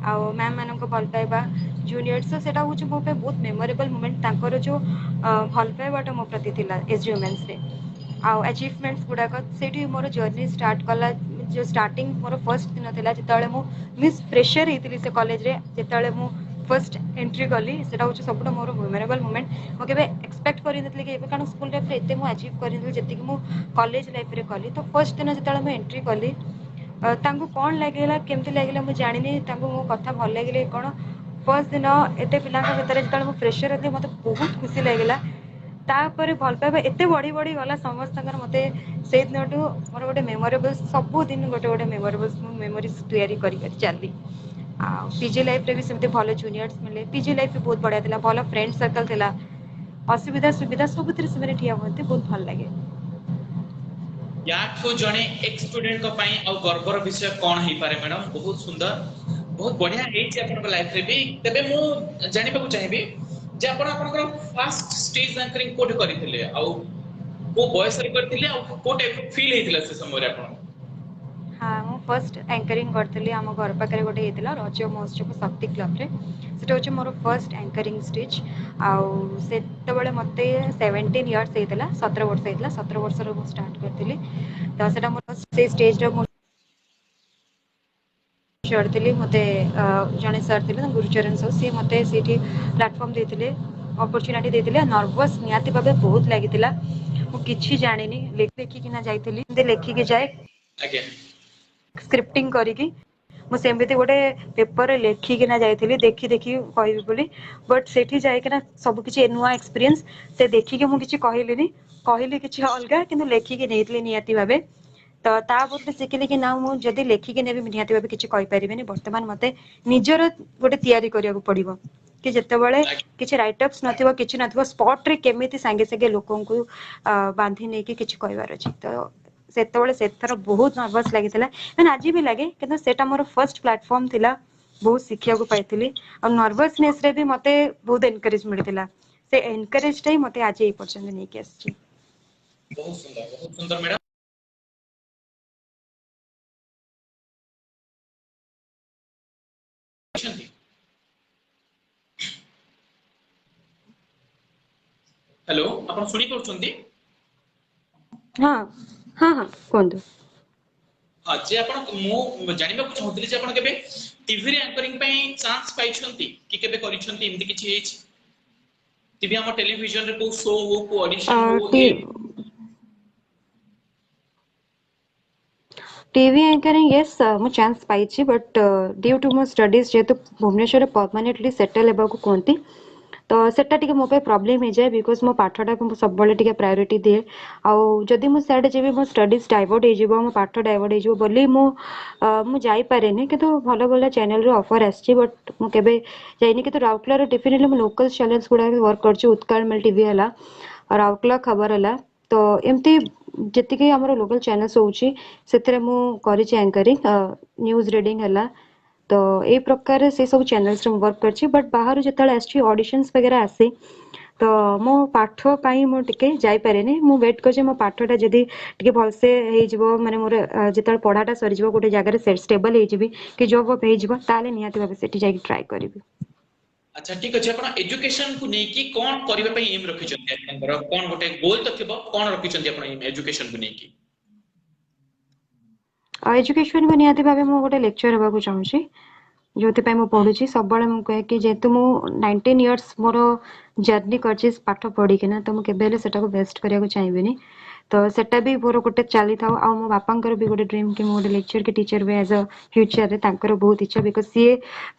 आउ मैम मानन को भल पाइबा जूनियर्स सेटा होची मो पे बहुत मेमोरेबल मोमेंट तांकर जो भल पाइबाटा मो प्रति थिला एसयूएमएनस रे आउ अचीवमेंट्स गुडाक सेठी मोर जर्नी स्टार्ट कला जो स्टार्टिंग मोर फर्स्ट दिन थिला जेताले मु मिस प्रेशर हेतिली से कॉलेज रे जेताले मु फर्स्ट एंट्री कली सेटा होची सबटा मोर मेमोरेबल मोमेंट मो केबे एक्सपेक्ट करि नथले कि एबे कारण स्कूल लाइफ रे एते मु अचीव करि नथले जेति कि मु कॉलेज लाइफ रे कली तो फर्स्ट दिन जेताले मु एंट्री कली तांको कोन लागेला केमति लागेला मु जानिनी तांको मो कथा भल लागले कोन फर्स्ट दिन एते पिलांका भितर जेताले मु प्रेशर हेतले मते बहुत खुशी लागेला तापर भल पाइबा एते बड़ी बड़ी गला समस्त मते से दिनटू मोर गोटे मेमोरेबल सब दिन गोटे गोटे मेमोरेबल मेमोरीज तैयारी करी चली पीजी लाइफ रे भी सेमते भलो जूनियर्स मिले पीजी लाइफ भी बहुत बढ़िया थिला भलो फ्रेंड सर्कल थिला असुविधा सुविधा सब से मेरे ठिया होते बहुत भल लागे याठो जणे एक स्टूडेंट को पई आ गर्वर विषय कोन हे पारे मैडम बहुत सुंदर बहुत बढ़िया हेची आपन लाइफ रे भी तबे मु जानि पाकु चाहिबी जे आपण आपन फर्स्ट स्टेज एंकरिंग कोड करिथिले आ को बॉयस रे करथिले आ को टाइप फील हेतिला से समय रे आपण हाँ मु फर्स्ट एंकरिंग करथिली हम घर पाखरे गोटे हेतिला रज महोत्सव शक्ति क्लब रे सेटा होची मोर फर्स्ट एंकरिंग स्टेज आउ सेते बेले मते 17 इयर्स हेतिला 17 वर्ष हेतिला 17 वर्ष रो स्टार्ट करथिली तो सेटा मोर से स्टेज रो चढ़ती मते जड़े सर थे गुरुचरण सर सी मत से प्लाटफर्म देते अपरचुनिटी देते नर्वस निहाती भाव बहुत लगी मुझे जानी लिखिकी जाइए लिखिकी जाए स्क्रिप्टिंग करी मुझे गोटे पेपर लिखिकिना जाइए देखी देखी कहबी बोली बट से जाइकिना सब किसी नुआ एक्सपीरियंस से देखिकी मुझे कहली कहली कि अलग कि लिखिकी नहीं निहाती भाव तो तापर शिखिली कि ना मुझे लिखिकी ने निहाती भाव किसी कहीपरि बर्तमान मत निजर गोटे तैयारी करने पड़ो कि जितेबाला किसी रईटअप्स नथिबो किछि नथिबो स्पॉट रे केमिति संगे संगे लोकन को बांधी नहीं कि किछि कहबार अछि तो सेतेबेले सेथर बहुत नर्वस लागितला मैंने आज भी लगे कि सेटा मोर फर्स्ट प्लेटफॉर्म थिला बहुत शिखिया को पाइथिली और नर्वसनेस रे भी मते बहुत एनकरेज मिलतिला से एनकरेज टाइ मते आज ए पर्यंत नहीं के आछि बहुत सुंदर मैडम हेलो आपण सुनी पड़छंती हां हां हां कोंदो हां जे आपण मो जानिबा को चाहतली जे आपण केबे टीवी रे एंकरिंग पई चांस पाइछंती कि केबे करिछंती इमति किछि हेछ टीवी हम टेलीविजन रे को शो हो को ऑडिशन हो टीवी एंकरिंग यस मु चांस पाइछि बट ड्यू टू मो स्टडीज जेतु भुवनेश्वर परमानेंटली सेटल हेबा को कोंती तो सेटा टिके मो पे प्रॉब्लम हे जाय बिकॉज़ मो पाठटा को सब बळे टिके प्रायोरिटी दिए आउ जदी मो साइड जेबे मो स्टडीज डाइवर्ट हे जिवो मो पाठ डाइवर्ट हे जिवो बोली मु जाई पारेनी किंतु भलो भलो चैनल रे ऑफर आछि बट मु केबे जाइनी किंतु राउरकेला रे डेफिनेटली मो लोकल चैनल्स गुडा वर्क करछि उत्कल मेल टीवी हला और राउरकेला खबर हला तो एमती जति के हमर लोकल चैनल्स होउछि सेतरे मु करिछि एंकरिंग न्यूज़ रीडिंग हला तो ए प्रकार से सब चैनल्स रे वर्क करछि बट बाहर जतले आछि ऑडिशंस वगैरह आसे तो मो पाठ पाई मो टिके जाई पारेनी मु वेट करछि मो पाठटा जदी टिके भलसे हे जिवो माने मोर जतले पढाटा सरि जिवो गोटे जगह रे स्टेबल हे जिवि कि जॉब हे जिवो ताले निहाती भाबे सेठी जाई ट्राई करबी अच्छा ठीक अछि आपण एजुकेशन को नै कि कोन करबे पई एम रखि छथि आपनकर कोन गोटे गोल त थिबो कोन रखि छथि आपण एजुकेशन को नै कि एजुकेशन को निहाती भाबे मो गोटे लेक्चर हेबा को चाहूछि जो मु पढ़ुची सब मु कहे कि जेहेतु मु 19 इयर्स मोर जर्नी करची पाठ पढ़ी ना तो मुझे केबे बेस्ट करने चाहिए तो सेटा भी मोर गोटे चली था आ मो बापांकर भी गोटे ड्रीम कि गोटे लेक्चर के टीचर भी एज अ फ्यूचर रे तांकर बहुत इच्छा बिकज सी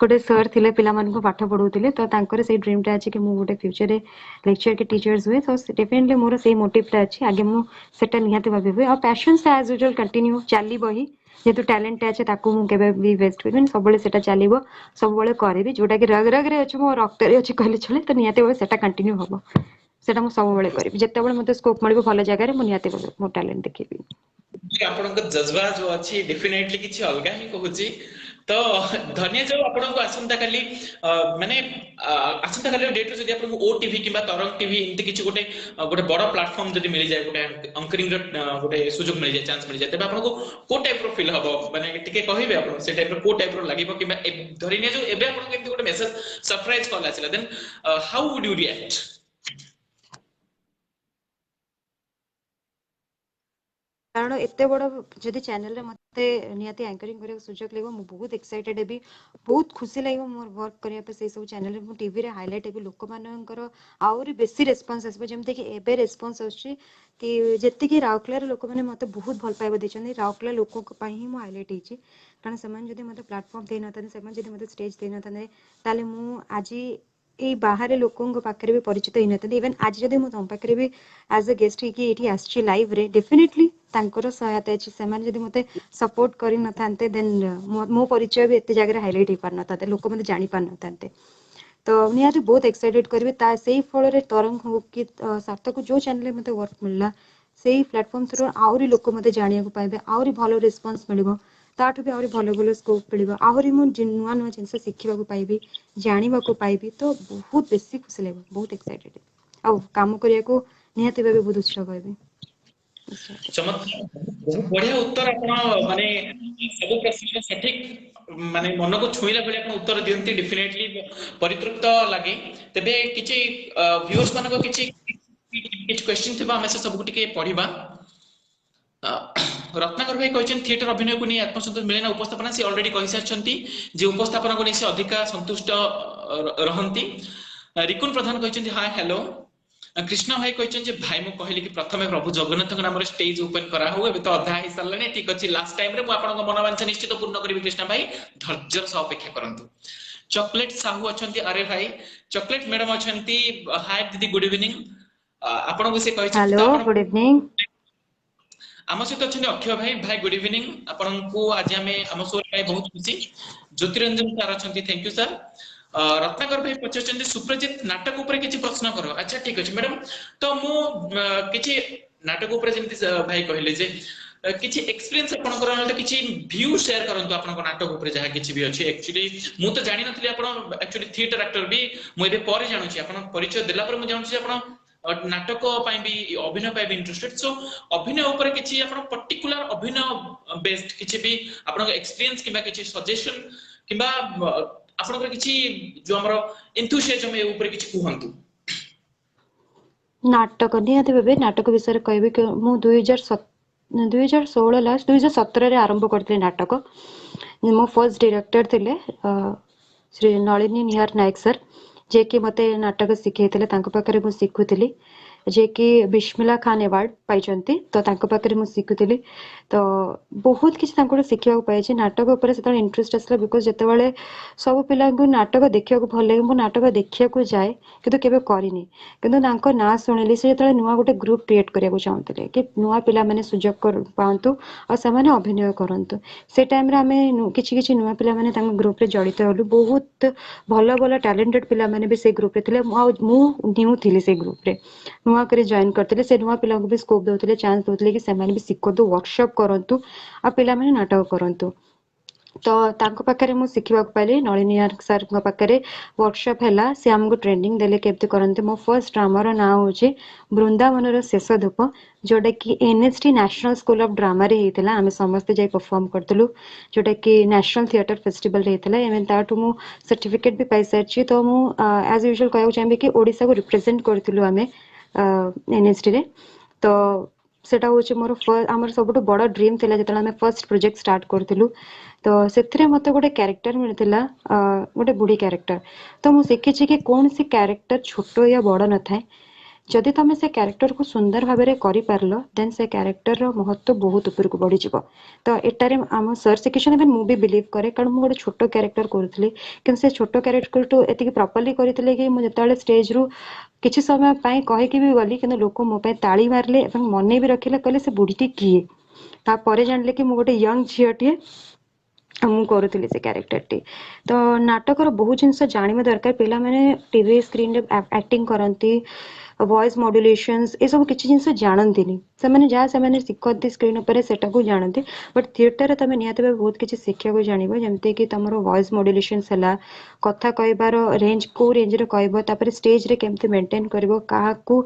गोटे सर थिले पिला मानक पाठ पढ़ाउतिले तो तांकर से ड्रीम टा अछि कि मु गोटे फ्यूचर रे लेक्चर के टीचर्स हुए तो डेफिनेटली मोर से मोटिव टा अछि आगे मु सेटा निहाती भाबे हुए आ पैशन से एज यूजुअल कंटिन्यू चलीबो ही जेतु टैलेंट अछि ताकू मु केबे भी वेस्ट करबिन सब बेले सेटा चलीबो सब बेले करबी जोटा कि रग रग रे अछि मो रक्त रे अछि कहले चले तो निहाती भाबे सेटा कंटिन्यू हबो सेटा मु सब बेले करबी जते बेले मते स्कोप मिलबो भलो जगह रे मु निहाती भाबे मो टैलेंट देखिबी ଆପଣଙ୍କ ଜज्ବା ଯୋଉ ଅଛି ଡେଫିନେଟଲି କିଛି ଅଲଗା ହିଁ କହୁଛି ତ ଧନ୍ୟ ଯୋଉ ଆପଣଙ୍କୁ ଆସନ୍ତା କାଲି ମାନେ ଆସନ୍ତା କାଲି ଡେଟ୍ ରେ ଯଦି ଆପଣଙ୍କୁ ଓଟିଭି କିମ୍ବା ତରଙ୍ଗ ଟିଭି ଏମିତି କିଛି ଗୋଟେ ଗୋଟେ ବଡ ପ୍ଲାଟଫର୍ମ ଯଦି ମିଳିଯାଏ ଗୋଟେ ଅଙ୍କରିଂ ର ଗୋଟେ ସୁଯୋଗ ମିଳିଯାଏ ଚାନ୍ସ ମିଳିଯାଏ ତେବେ ଆପଣଙ୍କୁ କୋଉ ଟାଇପ ର ଫିଲ୍ ହବ ମାନେ ଟିକେ କହିବେ ଆପଣ ସେ ଟାଇପ ର କୋଉ ଟାଇପ ର ଲାଗିବ କିମ୍ବା ଧରି ନିଆ ଯୋଉ ଏବେ ଆପଣଙ୍କୁ ଏମିତି ଗୋଟେ ମେସେଜ ସରପ୍ରାଇଜ କଲ୍ ଆସିଲା ଦେନ୍ ହାଉ ୱୁଡ ୟୁ ରିଆକ୍ଟ कारण एते बड़ जदि चैनल रे मते निहाती एंकरिंग करे सुजोग लेबो मु बहुत एक्साइटेड हेबी बहुत खुशी लागो मोर वर्क करिया पे से सब चैनल रे मु टीवी रे हाइलाइट हेबी लोक मानकर आउरी बेसी रेस्पॉन्स आसबो जेमते कि एबे रेस्पॉन्स आछी कि जेति कि राउरकेला रे लोक माने मते बहुत भल पाइबो देछन राउरकेला लोक को पई ही मु हाइलाइट हेची कारण समान जदि मते प्लेटफॉर्म दे नथाने समान जदि मते स्टेज दे नथाने ताले मु आजी ए बाहर लोकों पाखे भी परिचित ही नथाते इवन आज जदि मु तम पाखे भी एज अ गेस्ट ही कि एठी आछी लाइव रे डेफिनेटली तांकर सहायता अछि समान जदि मते सपोर्ट करि नथांते देन मो परिचय भी एते जगह हाइलाइट ही पार नथाते लोक मते जानि पार नथांते तो निहाती बहुत एक्साइटेड करबे ता सेही फल रे तरंग हो कि सार्थक जो चैनल मते वर्क मिलला सेही प्लेटफॉर्म थ्रू आउरी लोक मते जानिया को पाइबे आउरी भलो रिस्पांस मिलिबो ताठु भी आउरी भलो भलो स्कोप मिलिबो आउरी मु नुआ नुआ जिंस शिखिबा को पाइबी जानिबा को पाइबी तो बहुत बेसी खुशी लागो बहुत एक्साइटेड आ काम करिया को निहाती भाबे बहुत उत्साह हेबी चमत्कार बहुत बढ़िया उत्तर आपण माने सब प्रश्न सठिक माने मन को छुईला बेले आपण उत्तर दियंती डेफिनेटली परितृप्त लागे तबे किछि व्यूअर्स मानको किछि किछि क्वेश्चन थिबा हमें से सब टिके पढिबा रत्नाकर भाई कहछन थिएटर अभिनय को नहीं आत्मसंतोष मिले ना उपस्थापना से ऑलरेडी कहि सारछंती जे उपस्थापना को नहीं से अधिका संतुष्ट रहंती रिकुन प्रधान कहछन हाय हेलो कृष्ण भाई कहते भाई मु कहली कि प्रथमे प्रभु जगन्नाथ नाम स्टेज ओपन करा हो एबे तो अधा ही सरलानी ठीक अछि लास्ट टाइम रे मु आपन मनोवांछा निश्चित पूर्ण करिवि कृष्ण भाई धैर्यर सह अपेक्षा करंतु चॉकलेट साहू अछंती अरे भाई चॉकलेट मैडम अछंती हाय दीदी गुड इवनिंग आपन को से कहछि हेलो तो आपन गुड इवनिंग आम सहित अच्छे अक्षय भाई भाई गुड इवनिंग आपन को आज हमें आम शो रे बहुत खुशी ज्योतिरंजन सर अछंती थैंक यू सर रत्नाकर भाई पचारछंती सुप्रजित नाटक ऊपर किछि प्रश्न करो अच्छा ठीक अछि मैडम तो मु किछि नाटक ऊपर जेंति भाई कहले जे किछि एक्सपीरियंस आपन करन तो किछि व्यू शेयर करंतु आपन को नाटक ऊपर जहा किछि भी अछि एक्चुअली मु तो जानि नथली आपन एक्चुअली थिएटर एक्टर भी मु एबे पर जानु छी आपन परिचय देला पर मु जानु छी आपन नाटक पाई भी अभिनय पाई भी इंटरेस्टेड सो अभिनय ऊपर किछि आपन पर्टिकुलर अभिनय बेस्ड किछि भी आपन एक्सपीरियंस किबा किछि सजेशन किबा आपन किछि जो हमर एंथुसियाज्म ए ऊपर किछि कुहंतु नाटक निहाती भाबे नाटक विषय कहबे कि मु 2016 लास्ट 2017 रे आरंभ करथि नाटक मो फर्स्ट डायरेक्टर थिले श्री नलिनी निहार नायक सर जे कि मते नाटक सिखैथिले तांको पाखरे मु सिखुथिली जे कि बिस्मिल्ला खान अवार्ड पाइचंती तो तांको पाखरे मु सिखुथिली तो बहुत किछ तांको सिखिया को पाइछि नाटक ऊपर से इंटरेस्ट असला बिकॉज जते बेले सब पिला को नाटक देखिया को भल लागे मु नाटक देखिया को जाए किंतु केबे करिनी किंतु तांको ना सुनिली से जते नुवा गोटे ग्रुप क्रिएट करिया को चाहतले कि नुवा पिला माने सुजोग कर पांतु और समाने अभिनय करंतु से टाइम रे हमें किछि किछि नुवा पिला माने तांको ग्रुप रे जड़ित होलु बहुत भलो भलो टैलेंटेड पिला माने भी से ग्रुप रे थिले मु न्यू थिली से ग्रुप रे नुआ करे जॉइन करते से नुआ पिला भी स्कोप दउतले चांस दउतले कि सेमाने भी सिखतु वर्कशॉप करंतु आ पिला माने नाटक करंतु तो तांको पाखरे मु सिखिबा को पाइली नलिनी सर को पाखरे वर्कशॉप हैला से हमको ट्रेनिंग देले केबते करंते मो फर्स्ट ड्रामा रो नाम होची वृंदावन रो शेष धूप जोटा कि NST national school of drama रे हेतिला हमें समस्त जाई परफॉर्म करतलु जोटा कि नेशनल थिएटर फेस्टिवल रे हेतिला एवं ताटू मु सर्टिफिकेट भी पाइ सरची तो मु एज यूजुअल कहउ चाहबे कि ओडिसा को रिप्रेजेंट करतलु हमें एनएसटी रे तो सेटा होचे मोर हमर सबटु बड़ ड्रीम थिला जेतला हमें फर्स्ट प्रोजेक्ट स्टार्ट करथिलु तो सेथिरे मते गोटे कैरेक्टर मिलथिला गोटे बुढ़ी कैरेक्टर तो मु शिखिछि कि कौन सी कैरेक्टर छोटो या बड़ न थाए जदि तुम से कैरेक्टर को सुंदर भाव में कर पारल देन से कैरेक्टर महत्व बहुत ऊपर को बढ़ी जीव तो एटारे आम सर शिखिछन इवन मु भी बिलीव करे कारण मु गोटे छोट कैरेक्टर करूथली कि से छोट कैरेक्टर टू एतिकी प्रॉपर्ली करथिले कि मु जतले स्टेज रु किछि समय पई कहि भी गली कि लोक मो पे ताली मारले एवं मने भी रखिले कहले से बुढ़ीटी किए तापर जानले कि मु गोटे यंग झीलटे मु करूଥିଲି से कैरेक्टर टी तो नाटकर बहुत जिनस जानिबा दरकार पिला माने टीवी स्क्रीन रे एक्टिंग करंती वॉइस मॉड्यूलेशंस ए सब किछि जिनस जानंतीनी से माने जा से माने सिखंती स्क्रीन ऊपर सेटा को जानंती बट थिएटर रे तमे निहाते बहुत किछि शिक्षा को जानिबो जेमते कि तमरो वॉइस मॉड्यूलेशंस हला कथा कहबार रेंज को रेंज रे कहबो तापर स्टेज रे केमते मेंटेन करबो काहा को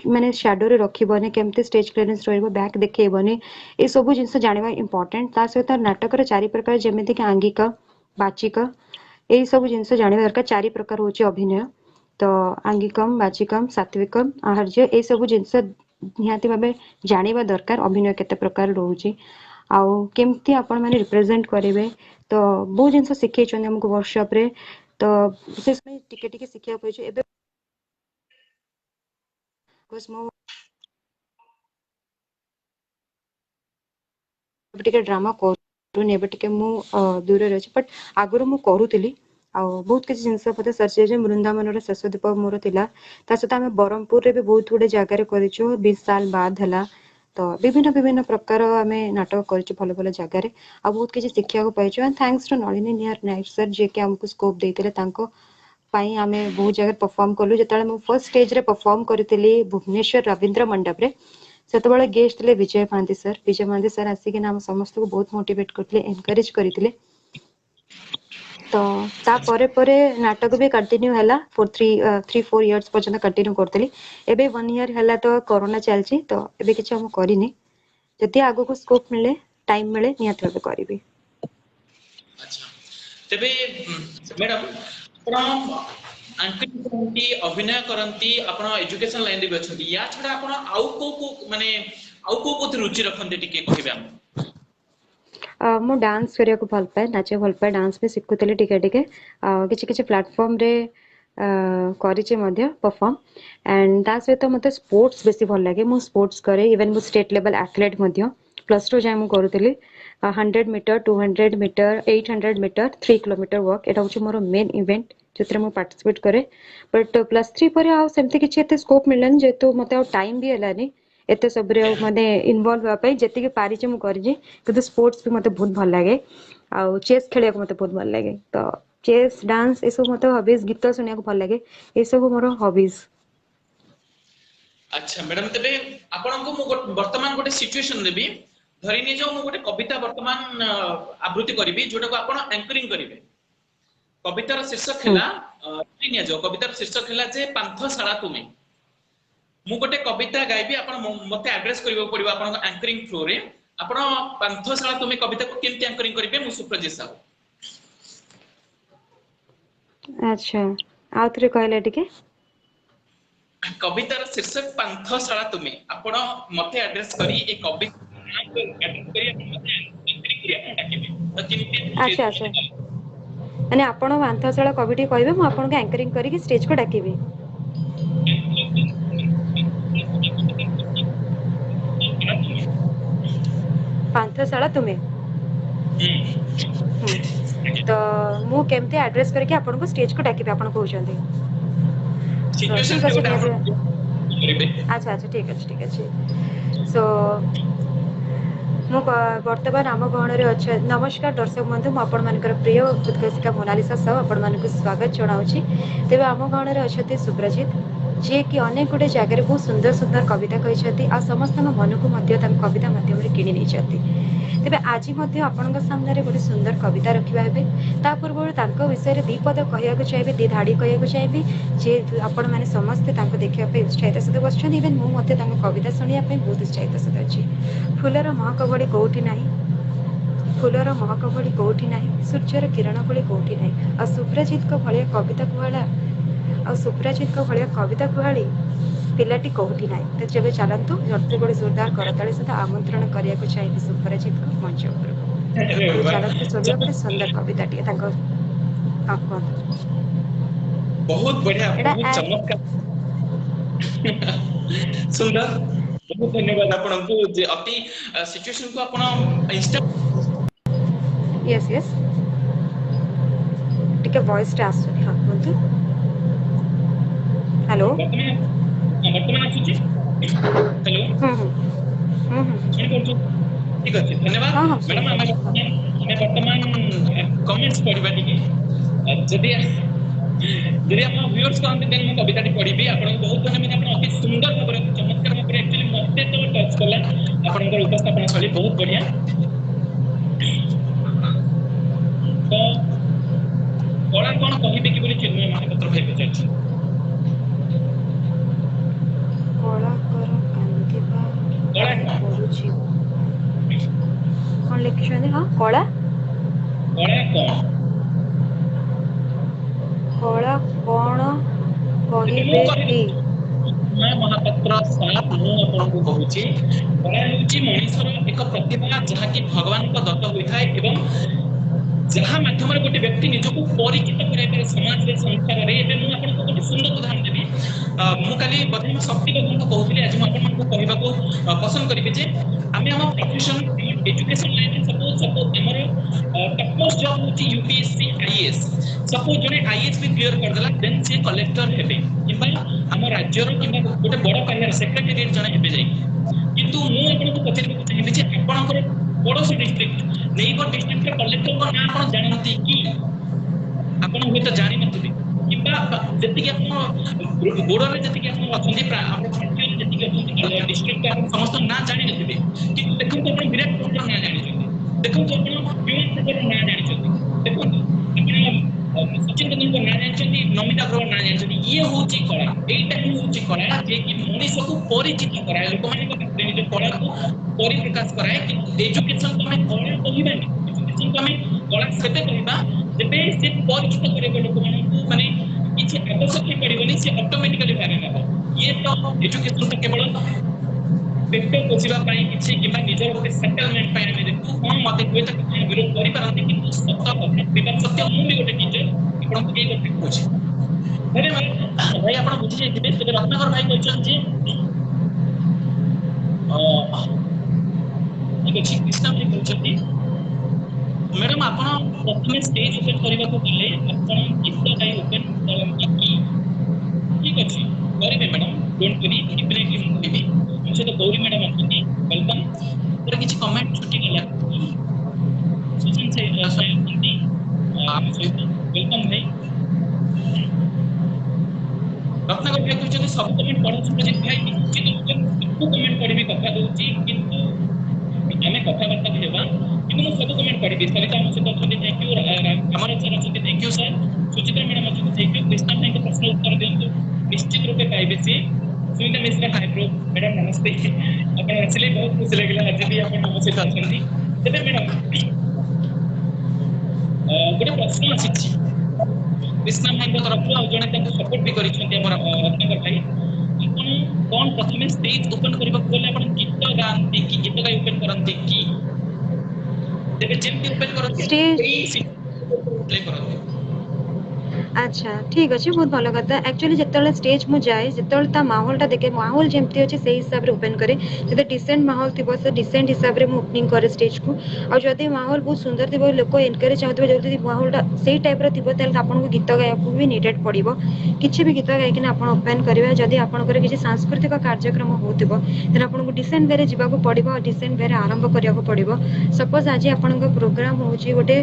माने शैडो रे रखिबोने केमते स्टेज क्लियरेंस रहबो बैक देखैबोने ए सब जिनस जानिबा इंपोर्टेंट ता सहित नाटक रे चारि प्रकार जेमिति कि आंगिक बाचिक ए सब जिनस जानिबा दरकार चारि प्रकार होची अभिनय तो आंगिकम बाचिकम सात्विकम आहार्य ए सब जिनस निहाती भाबे जानिबा दरकार अभिनय केते प्रकार रहउची आउ केमती आपण माने रिप्रेजेंट करिवे तो बहुत जिनस सिखै छन हमको वर्कशॉप रे तो विशेष में टिके टिके सिखिया पइछ एबे बस मो टिके ड्रामा करूनी एबे टिके मु दूर रे अछि बट आगुर मु करूतिली आ बहुत किसी जिनस पते सर्च जे वृंदावन रे शेष दीप मोर थिला ता सहित आम ब्रह्मपुर रे भी बहुत गुडे जगार करिछु 20 साल बाद हला तो विभिन्न विभिन्न प्रकार आम नाटक करिछु भलो भलो जगार आ बहुत किसी शिक्षा को पाइछु एंड थैंक्स टू नलिनी नियर नाइट सर जे के हमको स्कोप देइतिले तांको पाई आमे बहुत जगह परफॉर्म करलु जेताले मु फर्स्ट स्टेज रे परफॉर्म करथिली भुवनेश्वर रविंद्र मंडप रे सेतबेले गेस्ट थे विजय महांती सर आसिक आम समस्त को बहुत मोटिवेट करते एनकरेज करते तो ता परे नाटक भी कंटिन्यू हैला फॉर 3-4 इयर्स पर्यंत कंटिन्यू करतली एबे 1 ईयर हैला तो कोरोना चलची तो एबे किछ हम करिनी जति आगो को स्कोप मिले टाइम मिले नियत भाबे करिबी। अच्छा तबे मैडम आपण एंकरिंग करंती अभिनय करंती आपण एजुकेशन लाइन रे बछथि या छडा आपण आउ को माने आउ को रुचि रखंते टिके कहिबे हम मो डांस करिया को भल पाए नाचे भल पाए डांस भी सिखुतले टिके टिके किछि किछि प्लेटफॉर्म रे करिचे मध्य परफॉर्म एंड ता सहित मते स्पोर्ट्स बेसी भल लागे मु स्पोर्ट्स करे इवन मु स्टेट लेवल एथलेट मध्य +2 जाय मु करूतली 100 metre 200 metre 800 metre 3 kilometre work एटा होची मोर मेन इवेंट जेतरे मु पार्टिसिपेट करे बट +3 पर आ सेमते किछि एते स्कोप मिललानी जेतो मते आ टाइम भी हलानी एते सबरे माने इन्वॉल्व हुआ पाई जति के पारी जे मु करिजे किंतु स्पोर्ट्स भी मते बहुत भल लागे आ चेस खेलिया को मते बहुत भल लागे तो चेस डांस ए सब मते हॉबीज गीत सुनिया को भल लागे ए सब मोर हॉबीज। अच्छा मैडम तबे आपन को मु वर्तमान गोटे सिचुएशन देबी धरि ने जो मु गोटे कविता वर्तमान आवृत्ति करिवि जोटा को आपन एंकरिंग करिवे कवितार शीर्षक हैला धरि ने जो कवितार शीर्षक हैला जे पांथशाला तुमे मु गोटे कविता गाइबी आपण मते एड्रेस करबो पड़िबो आपण एंकरिंग फ्लो रे आपण पांथशाला तुमे कविता को केमते एंकरिंग करिवे मु सुप्रजित साहब। अच्छा आउथरे कहले टिके कवितार शीर्षक पांथशाला तुमे आपण मते एड्रेस करी ए कविता एड्रेस करी आपण मते एंकरिंग करिया डाकिबे तो केमते अच्छा अच्छा माने आपण पांथशाला कविटी कहबे मु आपण के एंकरिंग करी कि स्टेज को डाकिबे पांथशाला तुमे तो मु केमते एड्रेस करके आपन को स्टेज को डाकिबे आपन कहउछन्ते सिचुएशन अच्छा अच्छा ठीक अछि सो मु वर्तमान आम गहन रे अछि नमस्कार दर्शक बंधु मु आपण मानकर प्रिय उत्कर्षिका मोनालिसा सह आपण मान को स्वागत जनाउछि तेबे आम गहन रे अछि सुप्रजित जे कि अनेक गुटे जगह बहुत सुंदर सुंदर कविता कहिसथि आ समस्त मन को मध्य तम कविता माध्यम रे किनि निचथि तेबे आज मध्य आपनक सामने रे गोटे सुंदर कविता रखिबा हेबे ता पूर्व तांको विषय रे दी पद कहिया को चाहेबे दी धाडी कहिया को चाहेबे जे आपण माने समस्त तांको देखिया पे उत्साहित सहित बसछन इवन मु मते तांको कविता सुनिया पे बहुत उत्साहित सहित अछि फुलर महक भଳି कोठी नाही फुलर महक भଳି कोठी नाही सूर्यर किरण भଳି कोठी नाही आ सुप्रजित को भଳି कविता कुहाड़ा आ सुप्रजित को भଳି कविता कुहाड़ी ପିଲାଟି କୋଉଠି ନାହିଁ। ତ ଯେବେ ଚାଲନ୍ତୁ ଜଲ୍ଦି ଗୋଟେ ଜୋରଦାର କରତାଳି ସହିତ ଆମନ୍ତ୍ରଣ କରିବାକୁ ଚାହିଁବି ସୁପରାଜିତଙ୍କୁ ମଞ୍ଚ ଉପରକୁ। अरे ତ वाह ଚାଲନ୍ତୁ ଶୁଣିବା ଗୋଟେ ସୁନ୍ଦର କବିତା ଟିକେ ତାଙ୍କ। ହଁ କୁହନ୍ତୁ। बहुत बढ़िया ଏଇଟା बहुत चमत्कार सुंदर बहुत धन्यवाद आपको जे अति सिचुएशन को आपण इंस्टा ୟେସ୍ ୟେସ୍ ଟିକେ ଭଏସଟା ଆସୁନି। ହଁ କୁହନ୍ତୁ। ହ୍ୟାଲୋ। वर्तमान आसुची हेलो ହୁଁ ହୁଁ ହୁଁ ହୁଁ सुनी पारछु ठीक अछि धन्यवाद ହଁ ହଁ मैडम ଶୁଣିପାରୁଛି ହଁ। हमें वर्तमान कमेंट्स पढ़िबा टिके जदि जदि आप व्यूअर्स कहते देन मैं कविताटी पढ़ी आपको बहुत धन्यवाद आप अति सुंदर भाव चमत्कार भाव एक्चुअली मते तो टच कला आपनकर उपस्थापन शैली बहुत बढ़िया तो कला कौन कहिबे कि बोली चिन्मय महापात्र भाई पचारछि କଳା କର କାନ୍ଦିବା कला ପାଇଁ कौन ପଡୁଛି। କଣ ଲେଖିଛନ୍ତି? ହଁ କଳା कला କଳା କଣ कौन मु କହିବେ कहि କି? चिन्मय महापात्र साहब मु आपनको कहूची कला हेउची मनुष्यर एक प्रतिभा जहाँकि भगवान को दत्त होइथाय एवं जहाँ माध्यम गोटे व्यक्ति निजको परिचित कराइपारे समाज रे संसार रे एबे मु आपनको गोटे सुंदर उदाहरण देबी मु काली बधे म शक्ति बंधु कहउतली आज मु आपनको कहबाको पसंद करिबे जे आमे हम प्रोफेशन एजुकेशन लाइन रे सपोज हमर टॉप मोस्ट जॉब होची यूपीएससी आईएएस सपोज जने आईएएस भी क्लियर कर देला देन से कलेक्टर हेबे किबा हम राज्य रो किबा गोटे बड़ कार्यालय सेक्रेटरीट जने हेबे जाई किंतु मु आपनको पचारिबे चाहिबे जे आपनकर पड़ोसी डिस्ट्रिक्ट नेबर डिस्ट्रिक्ट रे कलेक्टर को ना आपण जानती कि आपण हुए तो जानि नथिबे किबा जति कि आपण बोर्डर रे जति कि आपण अछंती आपण पार्टी रे जति कि अछंती डिस्ट्रिक्ट आपण समस्त ना जानि नथिबे कि देखन तो आपण विराट कोहली ना जानि छथि देखन तो आपण युवन शंकर ना जानि छथि देखन आपण सचिन तेंदुलकर ना जानि छथि नमिता अग्रवाल ना जानि छथि ये होची कला एटा ही होची कला जे कि मनुष्य को परिचित कराए लोक माने को निज कला को परिप्रकाश कराए कि एजुकेशन को हमें कला कहिबानी एजुकेशन को हमें कला सेते कहिबा जेबे से परिचित करेबो लोक मानकु माने किछि आवश्यक पड़िबनी से ऑटोमेटिकली भारे नबो ये तो एजुकेशन तो केवल पेट पोषिबा पाई किछि किबा निजर गोटे सेटलमेंट पाई आमे देखु हां मते हुए त किछि विरोध करि पारंती किंतु सत्य कथा विवाद सत्य मु भी गोटे टीचर आपन के गोटे पूछि अरे भाई आपण बुझि जेतिबे तेबे रत्नाकर भाई कहछन जे ठीक अछि कृष्ण भाई कहछथि मैडम आपण प्रथमे स्टेज ओपन करबा को गले आपण गीत गाई ओपन करंती की ठीक अछि करिबे मैडम डोंट वरी डेफिनेटली मु करिबे हमसे तो गौरी मैडम आछथि वेलकम तोर किछि कमेंट छुटी गेला सुजन से सयंती हम सहित वेलकम भाई रत्नाकर भाई कहछथि सब कमेंट पढो सुजित भाई किछि तो कमेंट पढिबे कथा दोछि किंतु आमे कथाबार्ता भी हेबा किंतु मु सब कमेंट पढिबे सरिता हमसे तो छथि थैंक यू हमर सर छथि thank you sir Suchitra madam छथि थैंक यू कृष्णा भाई के प्रश्न उत्तर दियंतु निश्चित रूपे पाइबे से Sunita Mishra hi bro madam नमस्ते अपन एक्चुअली बहुत खुश लागला आज भी अपन हमसे अछंती तबे मैडम गोटे प्रश्न आछि कृष्णा भाई को तरफ आ जने ताको सपोर्ट भी करिसथि हमर रत्नाकर भाई आपण कोन प्रथमे स्टेज ओपन करबा को गले आपण गीत गांती कि गीत गाई ओपन करंती कि तेबे जेमती ओपन करंती स्टेज प्ले करंती अच्छा ठीक अच्छे बहुत भल कथा एक्चुअली जिते स्टेज मु जाए जिते माहौल देखे माहौल जमती अच्छे से हिसाब से ओपन करे जो डिसेंट माहौल थी से डिसेंट हिसाब से ओपनिंग करे स्टेज को और जब माहौल बहुत सुंदर थी लोक एनकरेज चाहते जब माहौलटा से टाइप आपको गीत गायक भी नीडेड पड़ो किसी भी गीत गायक आप ओपन करेंगे जदि आपंकर किसी सांस्कृतिक कार्यक्रम होती आपको डिसेंट वे जावाक पड़ो डिसेंट वे आरंभ करा पड़ो सपोज आज आप प्रोग्राम हो गोटे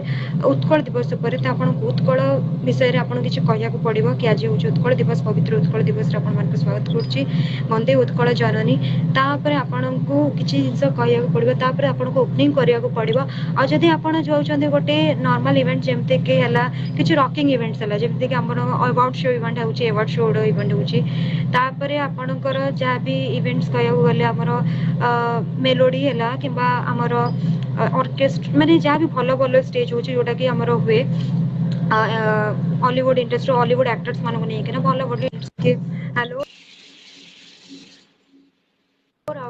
उत्कल दिवस पर तो आपको उत्कल विषय में आपको किसी कहवाक पड़ो कि आज हूँ उत्कल दिवस पवित्र उत्कल दिवस आपको स्वागत करुच्ची वंदे उत्कल जननी तापर आपको किसी जिन कहवाक पड़ो तापर आपको ओपनिंग करने पड़ो और जदि आप जाऊँच गोटे नॉर्मल इवेंट जमती कि किसी रॉकिंग इवेंट्स है जमीक अवार्ड शो इवेंट हो अवार्ड शो इवेंट होपर आपणकर जहाँ भी इवेंट्स कहवाक गले आमर मेलोडी है कि ऑर्केस्ट्रा माने जहाँ भी भल भल स्टेज हो जोटा कि आमर हुए हॉलीवुड इंडस्ट्री हॉलीवुड एक्टर्स मानक नहीं भल भल हेलो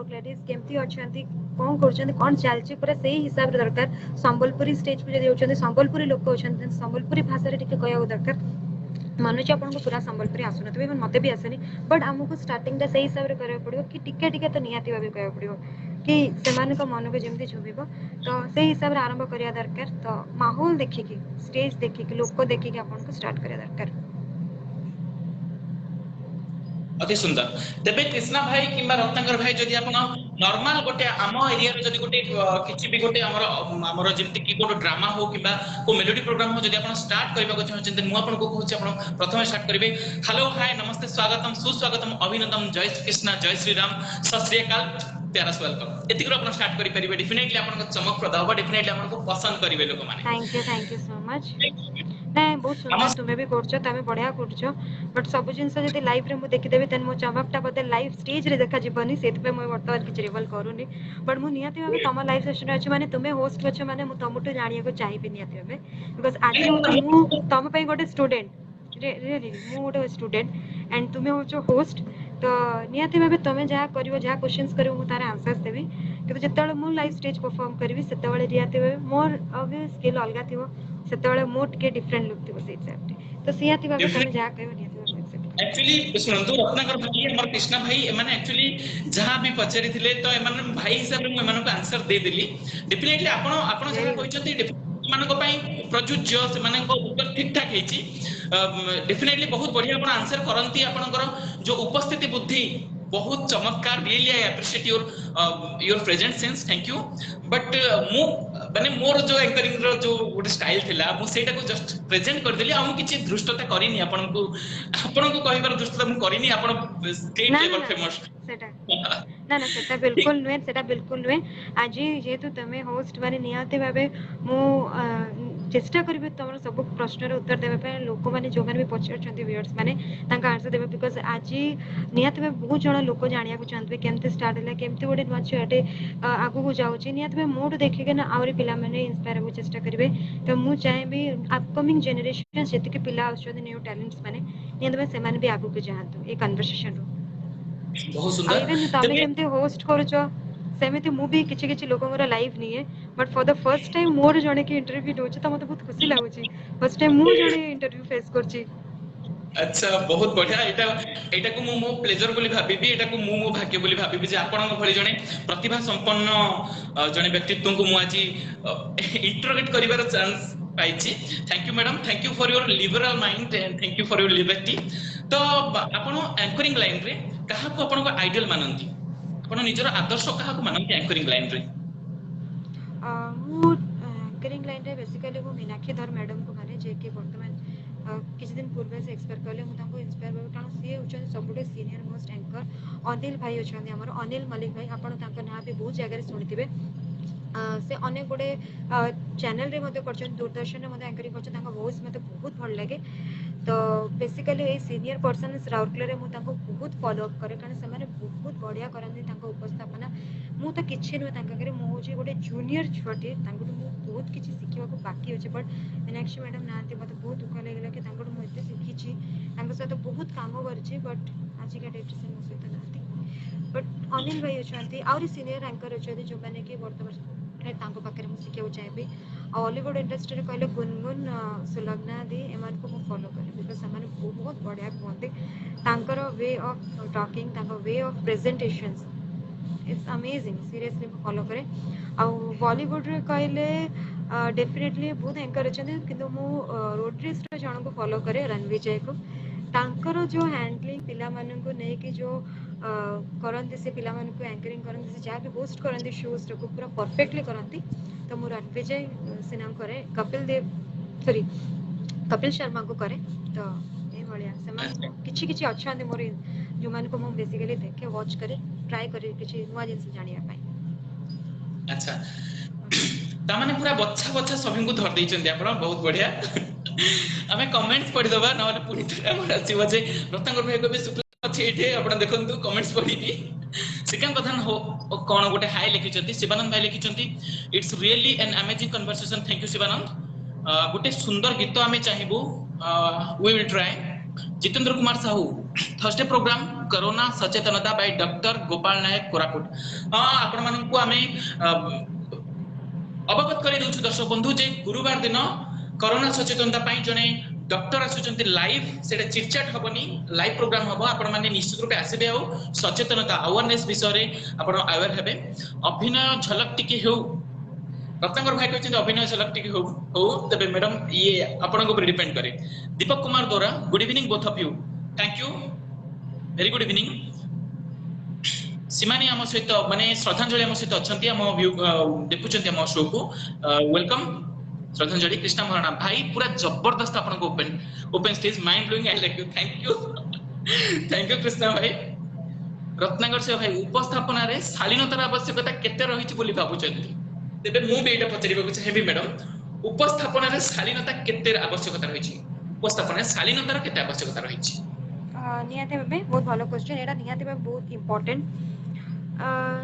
राउत लेडीज केमती अछंती कोन करछंती कोन चलछि पूरा सेही हिसाब रे दरकार संबलपुरी स्टेज पे जदि होछंती संबलपुरी लोक होछंती संबलपुरी भाषा रे टिके कहया दरकार मानुची आपन को पूरा संबलपुरी आसुनथबे इवन मते भी आसेनी बट हमको स्टार्टिंग दा सही हिसाब रे करे पड़ियो कि टिके टिके तो नियाती भाबे कहया पड़ियो कि सेमान को मन को जेमती छुबिबो तो सही हिसाब रे आरंभ करिया दरकार तो माहौल देखिकी स्टेज देखिकी लोक देखिकी आपन को स्टार्ट करिया दरकार अति सुंदर तेबे कृष्णा भाई किंबा रत्नाकर भाई जदि आपण नॉर्मल गोटे आम एरिया रे जदि गोटे किछि भी गोटे हमर जेमति कि गोटे ड्रामा हो किंबा को मेलोडी प्रोग्राम हो जदि आपण स्टार्ट करबा को चाहछन मु आपण को कहूछि आपण प्रथम स्टार्ट करिवे हेलो हाय नमस्ते स्वागतम सुस्वागतम अभिनंदन जय श्री कृष्ण जय श्री राम सत श्री अकाल प्यारा वेलकम एतिक आपण स्टार्ट करि परिबे डेफिनेटली आपण को चमक प्रदा होबा डेफिनेटली आपण को पसंद करिवे लोक माने थैंक यू सो मच नहीं बहुत सुंदर तुम्हें भी करछो तमे बढ़िया करछो बट सब जिंस जदी लाइव रे मु देखि देबे तन मो चमकटा बदे लाइव स्टेज रे देखा जीवनी सेत पे मो वर्तमान किछ रिवल करूनी बट मु नियाती भाबे तम लाइव सेशन अछि माने तुमे होस्ट करछो माने मु तमटु जानिया को चाहिबे नियाती भाबे बिकॉज़ आज मु तम पे गोटे स्टूडेंट रियली मु गोटे स्टूडेंट एंड तुमे होचो होस्ट तो नियाती भाबे तमे जा करिवो जा क्वेश्चंस करिवो मु तारे आंसर्स देबी किंतु जेतेबेले मु लाइव स्टेज परफॉर्म करबी सेतेबेले नियाती भाबे मोर ऑब्वियस स्किल अलगा थिवो सेतेबेले मोट के डिफरेंट लुक थिवो सेट सेट तो सियाती भाबे तमे जा कहबो नियाती भाबे एक्चुअली सुनंतु रत्नाकर भाई हमर कृष्णा भाई माने एक्चुअली जहां भी पचारि थिले तो एमन भाई हिसाब रे मु एमन को आंसर दे देली डेफिनेटली आपण जहां कहिसथि मानको पई प्रजुज्य से मानको उत्तर ठीक ठाक हेची डेफिनेटली बहुत बढ़िया आपण आंसर करंती आपनकर जो उपस्थिति बुद्धि बहुत चमत्कार really I appreciate your present sense thank you but मु माने मोर जो एंकरिंग रो जो गोटे स्टाइल थिला मु सेटा को जस्ट प्रेजेंट कर देली आ मु किछि दृष्टता करिनी आपन को कहिबार दृष्टता मु करिनी आपन स्टेट लेवल फेमस सेटा ना ना सेटा बिल्कुल नुहे आज जेहेतु तमे होस्ट माने नियाते भाबे मु चेष्टा करबे तमर सब प्रश्न रे उत्तर देबे पे लोक माने जो माने भी पचार छथि व्यूअर्स माने तांका आंसर देबे बिकॉज़ आज नियाते भाबे बहुत जण लोक जानिया को चाहते केमते स्टार्ट होला केमते गोटे नुवा छुआटे आगु को जाउची नियाते भाबे मोड देखि के ना आउरी पिला माने इंस्पायर हो चेष्टा करबे तो मु चाहेबी अपकमिंग जनरेशन जेति के पिला आछथि न्यू टैलेंट्स माने नियाते भाबे से माने भी आगु के जाहंतु ए कन्वर्सेशन रो बहुत सुंदर इवन तमे केमते होस्ट करछो सेमिति मु भी किछि किछि लोकंगर लाइव निये but for the first time more जणे के इंटरव्यू दोछि त मते बहुत खुशी लागुछि फर्स्ट टाइम मु जणे इंटरव्यू फेस करछि अच्छा बहुत बढ़िया एटा को मो प्लेजर बोली भाबीबी एटा को मो भाग्य बोली भाबीबी जे आपन भली जणे प्रतिभा संपन्न जणे व्यक्तित्व को मु आज इंटरोगेट करिवार चांस पाइछि thank you madam thank you for your liberal mind and thank you for your liberty तो आपन एंकरिंग लाइन रे कहा को आपन को आइडियल मानंती आपन निजर आदर्श कहा को मानंती एंकरिंग लाइन रे मु एंकरिंग लाइन रे बेसिकली मु मीनाक्षी धर मैडम को माने जे के वर्तमान किसी दिन पूर्व से एक्सपायर करले मु तांको इंस्पायर होय कारण सी होचन सबुटे सीनियर मोस्ट एंकर अनिल भाई होचन हमर अनिल मलिक भाई आपण तांको नाम भी बहुत जगह रे सुनिथिबे से अनेक गोटे चैनल रे मते करछन दूरदर्शन रे मते एंकरिंग करछन तांको वॉइस मते बहुत भल लागे तो basically a senior person Rourkela रे मु तांको बहुत फॉलो अप करे कारण से माने बहुत बढ़िया करन तांको उपस्थापना मु तो किछि न तांका करे मु होची गोटे जूनियर छोटे तांको मु बहुत किछि सिखिबा को बाकी होचे बट मीनाक्षी मैडम नाते मते बहुत दुख लागला कि तांको मु एते सिखिछि तांको साथ बहुत काम करछि बट आज का डेट से मु सहित नाते बट अनिल भाई होचंती आउरी सीनियर एंकर होचंती जो माने कि वर्तमान तांको पाखरे मु सिखियो चाहेबी हॉलीवुड इंडस्ट्री रे कहले गुनगुन सुलग्ना दी एमान को मु फॉलो करे बिकॉज़ हमन बहुत बढ़िया कहते तांकर वे ऑफ टॉकिंग तांकर way of presentations it's amazing seriously मु फॉलो करे आ बॉलीवुड रे कहले डेफिनेटली बहुत एंकर अछन किंतु मु रोड रेस रे जण को फॉलो करे रणविजय को तांकर जो हैंडलिंग पिला मानन को नै कि जो करंती से पिला मानन को एंकरिंग करंती से जा भी होस्ट करंती शोज को पूरा परफेक्टली करंती तो मु रणविजय सिनेमा करे कपिल शर्मा को करे तो ए भलिया समान किछि किछि अछन मोर जो मान को मु बेसिकली देखे वॉच करे ट्राई करे किछि नुवा जिंस जानिया पाई अच्छा ता माने पूरा बच्चा बच्चा सभी को धर दै चंदी आपण बहुत बढ़िया हमें कमेंट्स पढ़ी दबा न पूरी तरह आसीबा जे रत्नाकर भाई को भी सुप्र अछि एठे आपण देखंतु कमेंट्स पढ़ीबी सेकंड कथन हो कोन गोटे हाई लिखि चंती शिवानंद भाई लिखि चंती it's really an amazing conversation thank you Shivananda गोटे सुंदर गीत हमें चाहिबो we will try Jitendra Kumar Sahu Thursday programme corona सचेतनता बाय डॉक्टर गोपाल नायक कोरापुट। हाँ आपण मानकु आमे अवगत कर दउछु दर्शक बंधु जे गुरुवार दिन कोरोना सचेतनता पाई जने डॉक्टर आसुचंती लाइव सेटा चिटचाट हबनी लाइव प्रोग्राम हबो आपण माने निश्चित रूपे आसीबे आ सचेतनता अवेयरनेस विषय रे आपण अवेयर हेबे। अभिनय झलक टिके हेउ रत्नाकर भाई कहते अभिनय झलक टिके हो तबे मैडम ये आपण ऊपर डिपेंड करे। Deepak Kumar Dora good evening both of you thank you very good evening. Seemani आम सहित माने श्रद्धांजलि आम सहित अछंती आम देखुचंती आम शो को वेलकम श्रद्धांजलि। कृष्णा महाराणा भाई पूरा जबरदस्त आपन को open stage mind blowing I like you thank you Krishna भाई। रत्नाकर से भाई उपस्थापन रे शालीनतार आवश्यकता केते रहिछि बोली भाबुचंती तेबे मु भी एटा पचरिबा चाहेबी मैडम उपस्थापन रे शालीनता केते आवश्यकता रहिछि उपस्थापन रे शालीनतार केते आवश्यकता रहिछि निहाती भाबे बहुत भलो क्वेश्चन एटा निहाती भाबे बहुत इंपोर्टेंट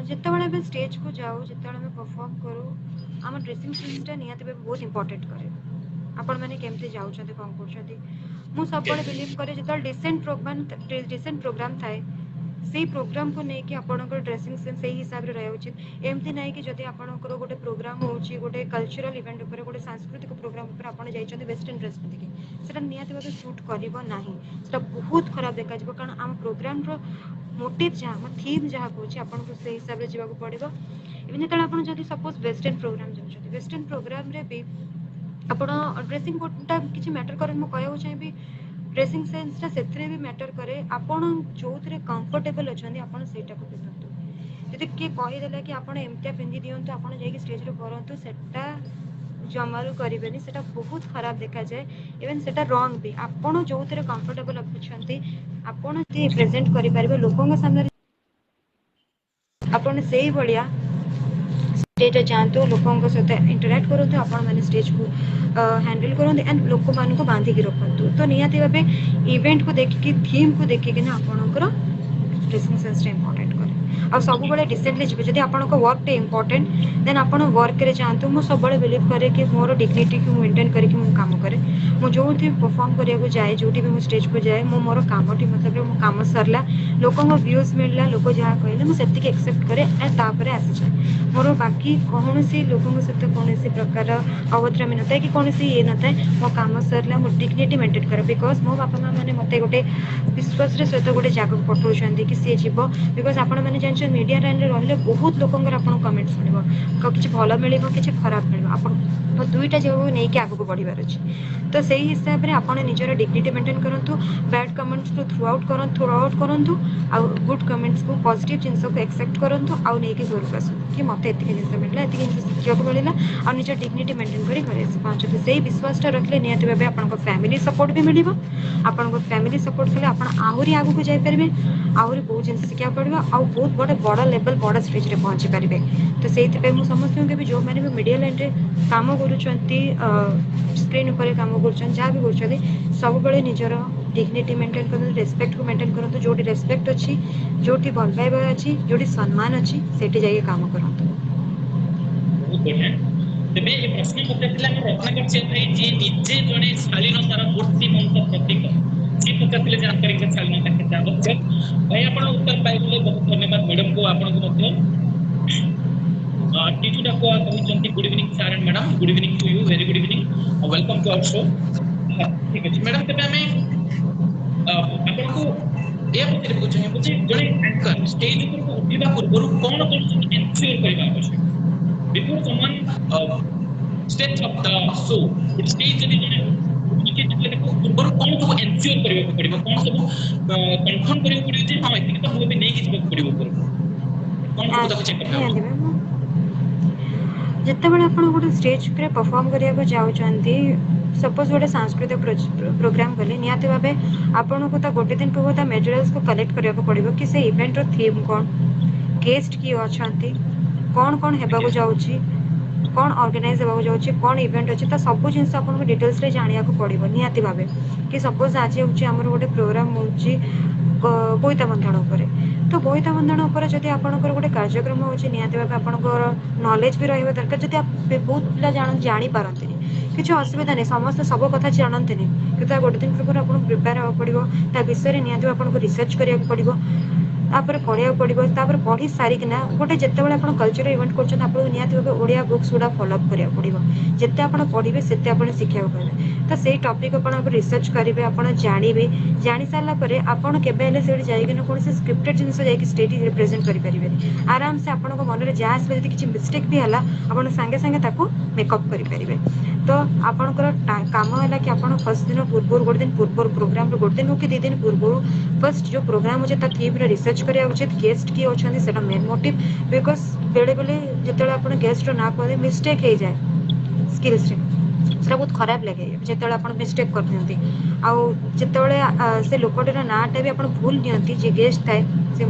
जेतेबेले भी स्टेज को जाऊ जेतेबेले भी परफॉर्म करू आम ड्रेसिंग सेंस टा निहाती भाबे बहुत इंपोर्टेंट करे आपण माने केमते जाउ छथि कोन करछथि मु सब बळे बिलीव करे जेतेबेले डिसेंट प्रोग्राम थाए से प्रोग्राम को नहीं कि आपनकर ड्रेसिंग सेंस सही हिसाब रे रहय उचित एमती नहीं कि जदि आपनकर गोटे प्रोग्राम होची गोटे कल्चरल इवेंट ऊपर गोटे सांस्कृतिक प्रोग्राम ऊपर आपण जाइछन्ती वेस्टर्न ड्रेस पिंधिके सेटा निहाती भाबे सूट करिवो नाही सेटा बहुत खराब देखा जिवो कारण हम प्रोग्राम रो मोटिव जहाँ हम थीम जहाँ कहूँ आपन को से हिसाब रे जीवा पड़ो इवन जो आप जब सपोज वेस्टर्न प्रोग्राम जाऊँ वेस्टर्न प्रोग्राम रे भी आपण ड्रेसिंग कोडटा किछि मैटर करे मु कहबो चाहिबी ड्रेसिंग सेंस टा सेथरे भी मैटर करे आपण जोथरे कंफर्टेबल अछंदी आपण सेटा को पिंधंतु जदि के कहि देला कि आपण एमतिया पिंधि दियंतु आपण जाई कि स्टेज रे करंतु सेटा जमारू करिवेनी सेटा बहुत खराब देखा जाए इवन सेटा रॉन्ग भी आपण जोथरे कंफर्टेबल अछंती आपण जे प्रेजेंट करि परिबे लोकन सामने आपण सेही बढिया स्टेज जातु लोकों सहित इंटराक्ट करूँ आपण मैंने स्टेज को हैंडल करूँ एंड लोक मान को बांधिक रखु तो निहाती भावे इवेंट को देखिकी थीम को देखिकी आपणकर ड्रेसिंग सेंस इंपोर्टेंट करे आ सब बड़े डिसेंटली जी जब आप वर्क टे इंपोर्टेंट देन आप वर्क रे जातु मु सब बड़े बिलीव करे कि मोर डिग्निटी को मेंटेन करके मु काम करे मु जोठी परफॉर्म करिया को जाए जोठी भी मु स्टेज को जाए मु मोर कामटी मतलब मु काम सरला लोकों व्यूज मिलला लोक जहाँ कहले मु सेतिक एक्सेप्ट करे एंड तापरे आसी जाए मोर बाकी कौनसी लोकों सहित कौन प्रकार अभद्रामी न कि कौन ये न था मो काम सरला मो डिग्निटी मेंटेन करे बिकज मो बापा माँ मैंने मत गोटे विश्वास सहित गोटे जगह पठाऊँ कि सी जीव बिकज आपण मैंने जानते मीडिया लाइन रही बहुत लोकंर आप कमेंट शुणव कि भल मिल कि खराब मिल आप दुईटा जगह नहीं कि आगे बढ़ार अच्छे तो से हिसाब से आप निजर डिग्निटी मेंटेन करूँ बैड कमेंट्स को थ्रू आउट करूँ आउ गुड कमेंट्स को पॉजिटिव जिनस को एक्सेप्ट करूँ आउ नहीं कि घर को आसू कि मत एत जिन मिलला एत जिन शिखा मिलला आ निज डिग्निटी मेंटेन कर घरे आसी पहुँचते से विश्वास रखिले निहत भाव आप फैमिली सपोर्ट भी मिल आप फैमिली सपोर्ट कले आप आहरी आगू को जापर आहरी बहुत जिन शिखा पड़ो आउ बहुत बड़े बड़ लेवल बड़ स्टेज रे पहुँची पारे तो से समस्त भी जो मैंने भी मीडिया लाइन रे काम कर स्क्रीन उपर काम कर जहाँ भी कर सब बड़े निजर डिग्निटी मेंटेन करूँ रेस्पेक्ट को मेंटेन करूँ जो रेस्पेक्ट अच्छी जो भल पाइबा अच्छी जो सम्मान अच्छी से जाइए काम करूँ तेबे ए प्रश्न पचारथिला रत्नाकर से भाई जे निजे जने शालीनतार मूर्तिमंत प्रतीक से पचारथिले जानकारी के शालीनता केते आवश्यक भाई आपण उत्तर पाइले बहुत धन्यवाद मैडम को आपण को मध्य टीचर डाको कहिसंती good evening sir and madam good evening to you very good evening welcome to our show ठीक है मैडम तेबे हमें आपण को ए पचारे को चाहिए बुझे जने एंकर स्टेज ऊपर को उठिबा पूर्व कोन कोन एंश्योर करबा आवश्यक before someone steps up the show but stage जदि जने उनके जले को पूर्व कोन सब एंश्योर करबा को पड़िबो कोन सब कंफर्म करबा पड़िबो जे हां एतिक तो मु भी नहीं किछ पड़िबो पूर्व कोन सब तक चेक करबा जिते बड़े आप गोटे स्टेज पे परफॉर्म करने जाऊँगी सपोज गोटे सांस्कृतिक प्रोग्राम कले निहाती भाव आपन को गोटे दिन पूर्व मेटेरियल्स को कलेक्ट करने पड़ो कि से इवेंट रो थीम कौन गेस्ट किए अच्छा कौन कौन होगा जाऊँगी कौन ऑर्गेनाइज होगा जाऊँगी कौन इवेंट अच्छे तो सब जिन आपको डिटेल्स रे जानिया को पड़ो निहाती भाव कि सपोज आज हूँ गोटे प्रोग्राम हो बोईता बंधन उपर तो बोईता बंधन उपर जब आपंकर गोटे कार्यक्रम हो निहाती भाव आपंकर नॉलेज भी रहा दरकार जब आप बहुत पिला जानी पारती किसी असुविधा नहीं समस्त सब कथा जानते କିନ୍ତୁ ତା ଗୋଟେ ଦିନ ପୂର୍ବରୁ ଆପଣଙ୍କୁ ପ୍ରିପେୟାର ହେବାକୁ ପଡ଼ିବ, ତା ବିଷୟରେ ନିହାତି ଆପଣଙ୍କୁ ରିସର୍ଚ୍ଚ କରିବାକୁ ପଡ଼ିବ, ତାପରେ ପଢ଼ିବାକୁ ପଡ଼ିବ। ତାପରେ ପଢ଼ି ସାରିକିନା ଗୋଟେ ଯେତେବେଳେ ଆପଣ କଲଚରାଲ ଇଭେଣ୍ଟ କରୁଛନ୍ତି ଆପଣଙ୍କୁ ନିହାତି ଭାବେ ଓଡ଼ିଆ ବୁକ୍ସ ଗୁଡ଼ା ଫଲୋଅପ୍ କରିବାକୁ ପଡ଼ିବ। ଯେତେ ଆପଣ ପଢ଼ିବେ ସେତେ ଆପଣ ଶିଖିବାକୁ ପାଇବେ। ତ ସେଇ ଟପିକ୍ ଆପଣ ରିସର୍ଚ୍ଚ କରିବେ, ଆପଣ ଜାଣିବେ, ଜାଣି ସାରିଲା ପରେ ଆପଣ କେବେ ହେଲେ ସେଇଠି ଯାଇକିନା କୌଣସି ସ୍କ୍ରିପ୍ଟେଡ୍ ଜିନିଷ ଯାଇକି ଷ୍ଟେଜ୍ ରିପ୍ରେଜେଣ୍ଟ କରିପାରିବେନି। ଆରାମସେ ଆପଣଙ୍କ ମନରେ ଯାହା ଆସିଲେ ଯଦି କିଛି ମିଷ୍ଟେକ୍ ବି ହେଲା ଆପଣ ସାଙ୍ଗେ ସାଙ୍ଗେ ତାକୁ ମେକଅପ୍ କରିପାରିବେ। ତ ଆପଣଙ୍କର କାମ ହେଲା କି ଆପଣ ଫାର୍ଷ୍ଟ ଦିନ ପୂର୍ବରୁ ଗୋଟେ ଦିନ ପୂର୍ବରୁ ପ୍ରୋଗ୍ରାମର ଗୋଟେ ଦିନ କି 2 ଦିନ ପୂର୍ବରୁ ଫାର୍ଷ୍ଟ ଯେଉଁ ପ୍ରୋଗ୍ରାମ ଅଛି ତା ଥିମ୍ର ରିସର୍ଚ୍ଚ କରିବା ଉଚିତ। ଗେଷ୍ଟ କିଏ ଅଛନ୍ତି ସେଇଟା ମେନ୍ ମୋଟିଭ୍। ବିକଜ ବେଳେବେଳେ ଯେତେବେଳେ ଆପଣ ଗେଷ୍ଟର ନାଁ କୁହନ୍ତି ମିଷ୍ଟେକ୍ ହେଇଯାଏ ସ୍କିଲ୍ସରେ, ସେଟା ବହୁତ ଖରାପ ଲାଗେ ଯେତେବେଳେ ଆପଣ ମିଷ୍ଟେକ୍ କରିଦିଅନ୍ତି। ଆଉ ଯେତେବେଳେ ସେ ଲୋକଟିର ନାଁଟା ବି ଆପଣ ଭୁଲ ନିଅନ୍ତି, ଯିଏ ଗେଷ୍ଟ ଥାଏ ସେ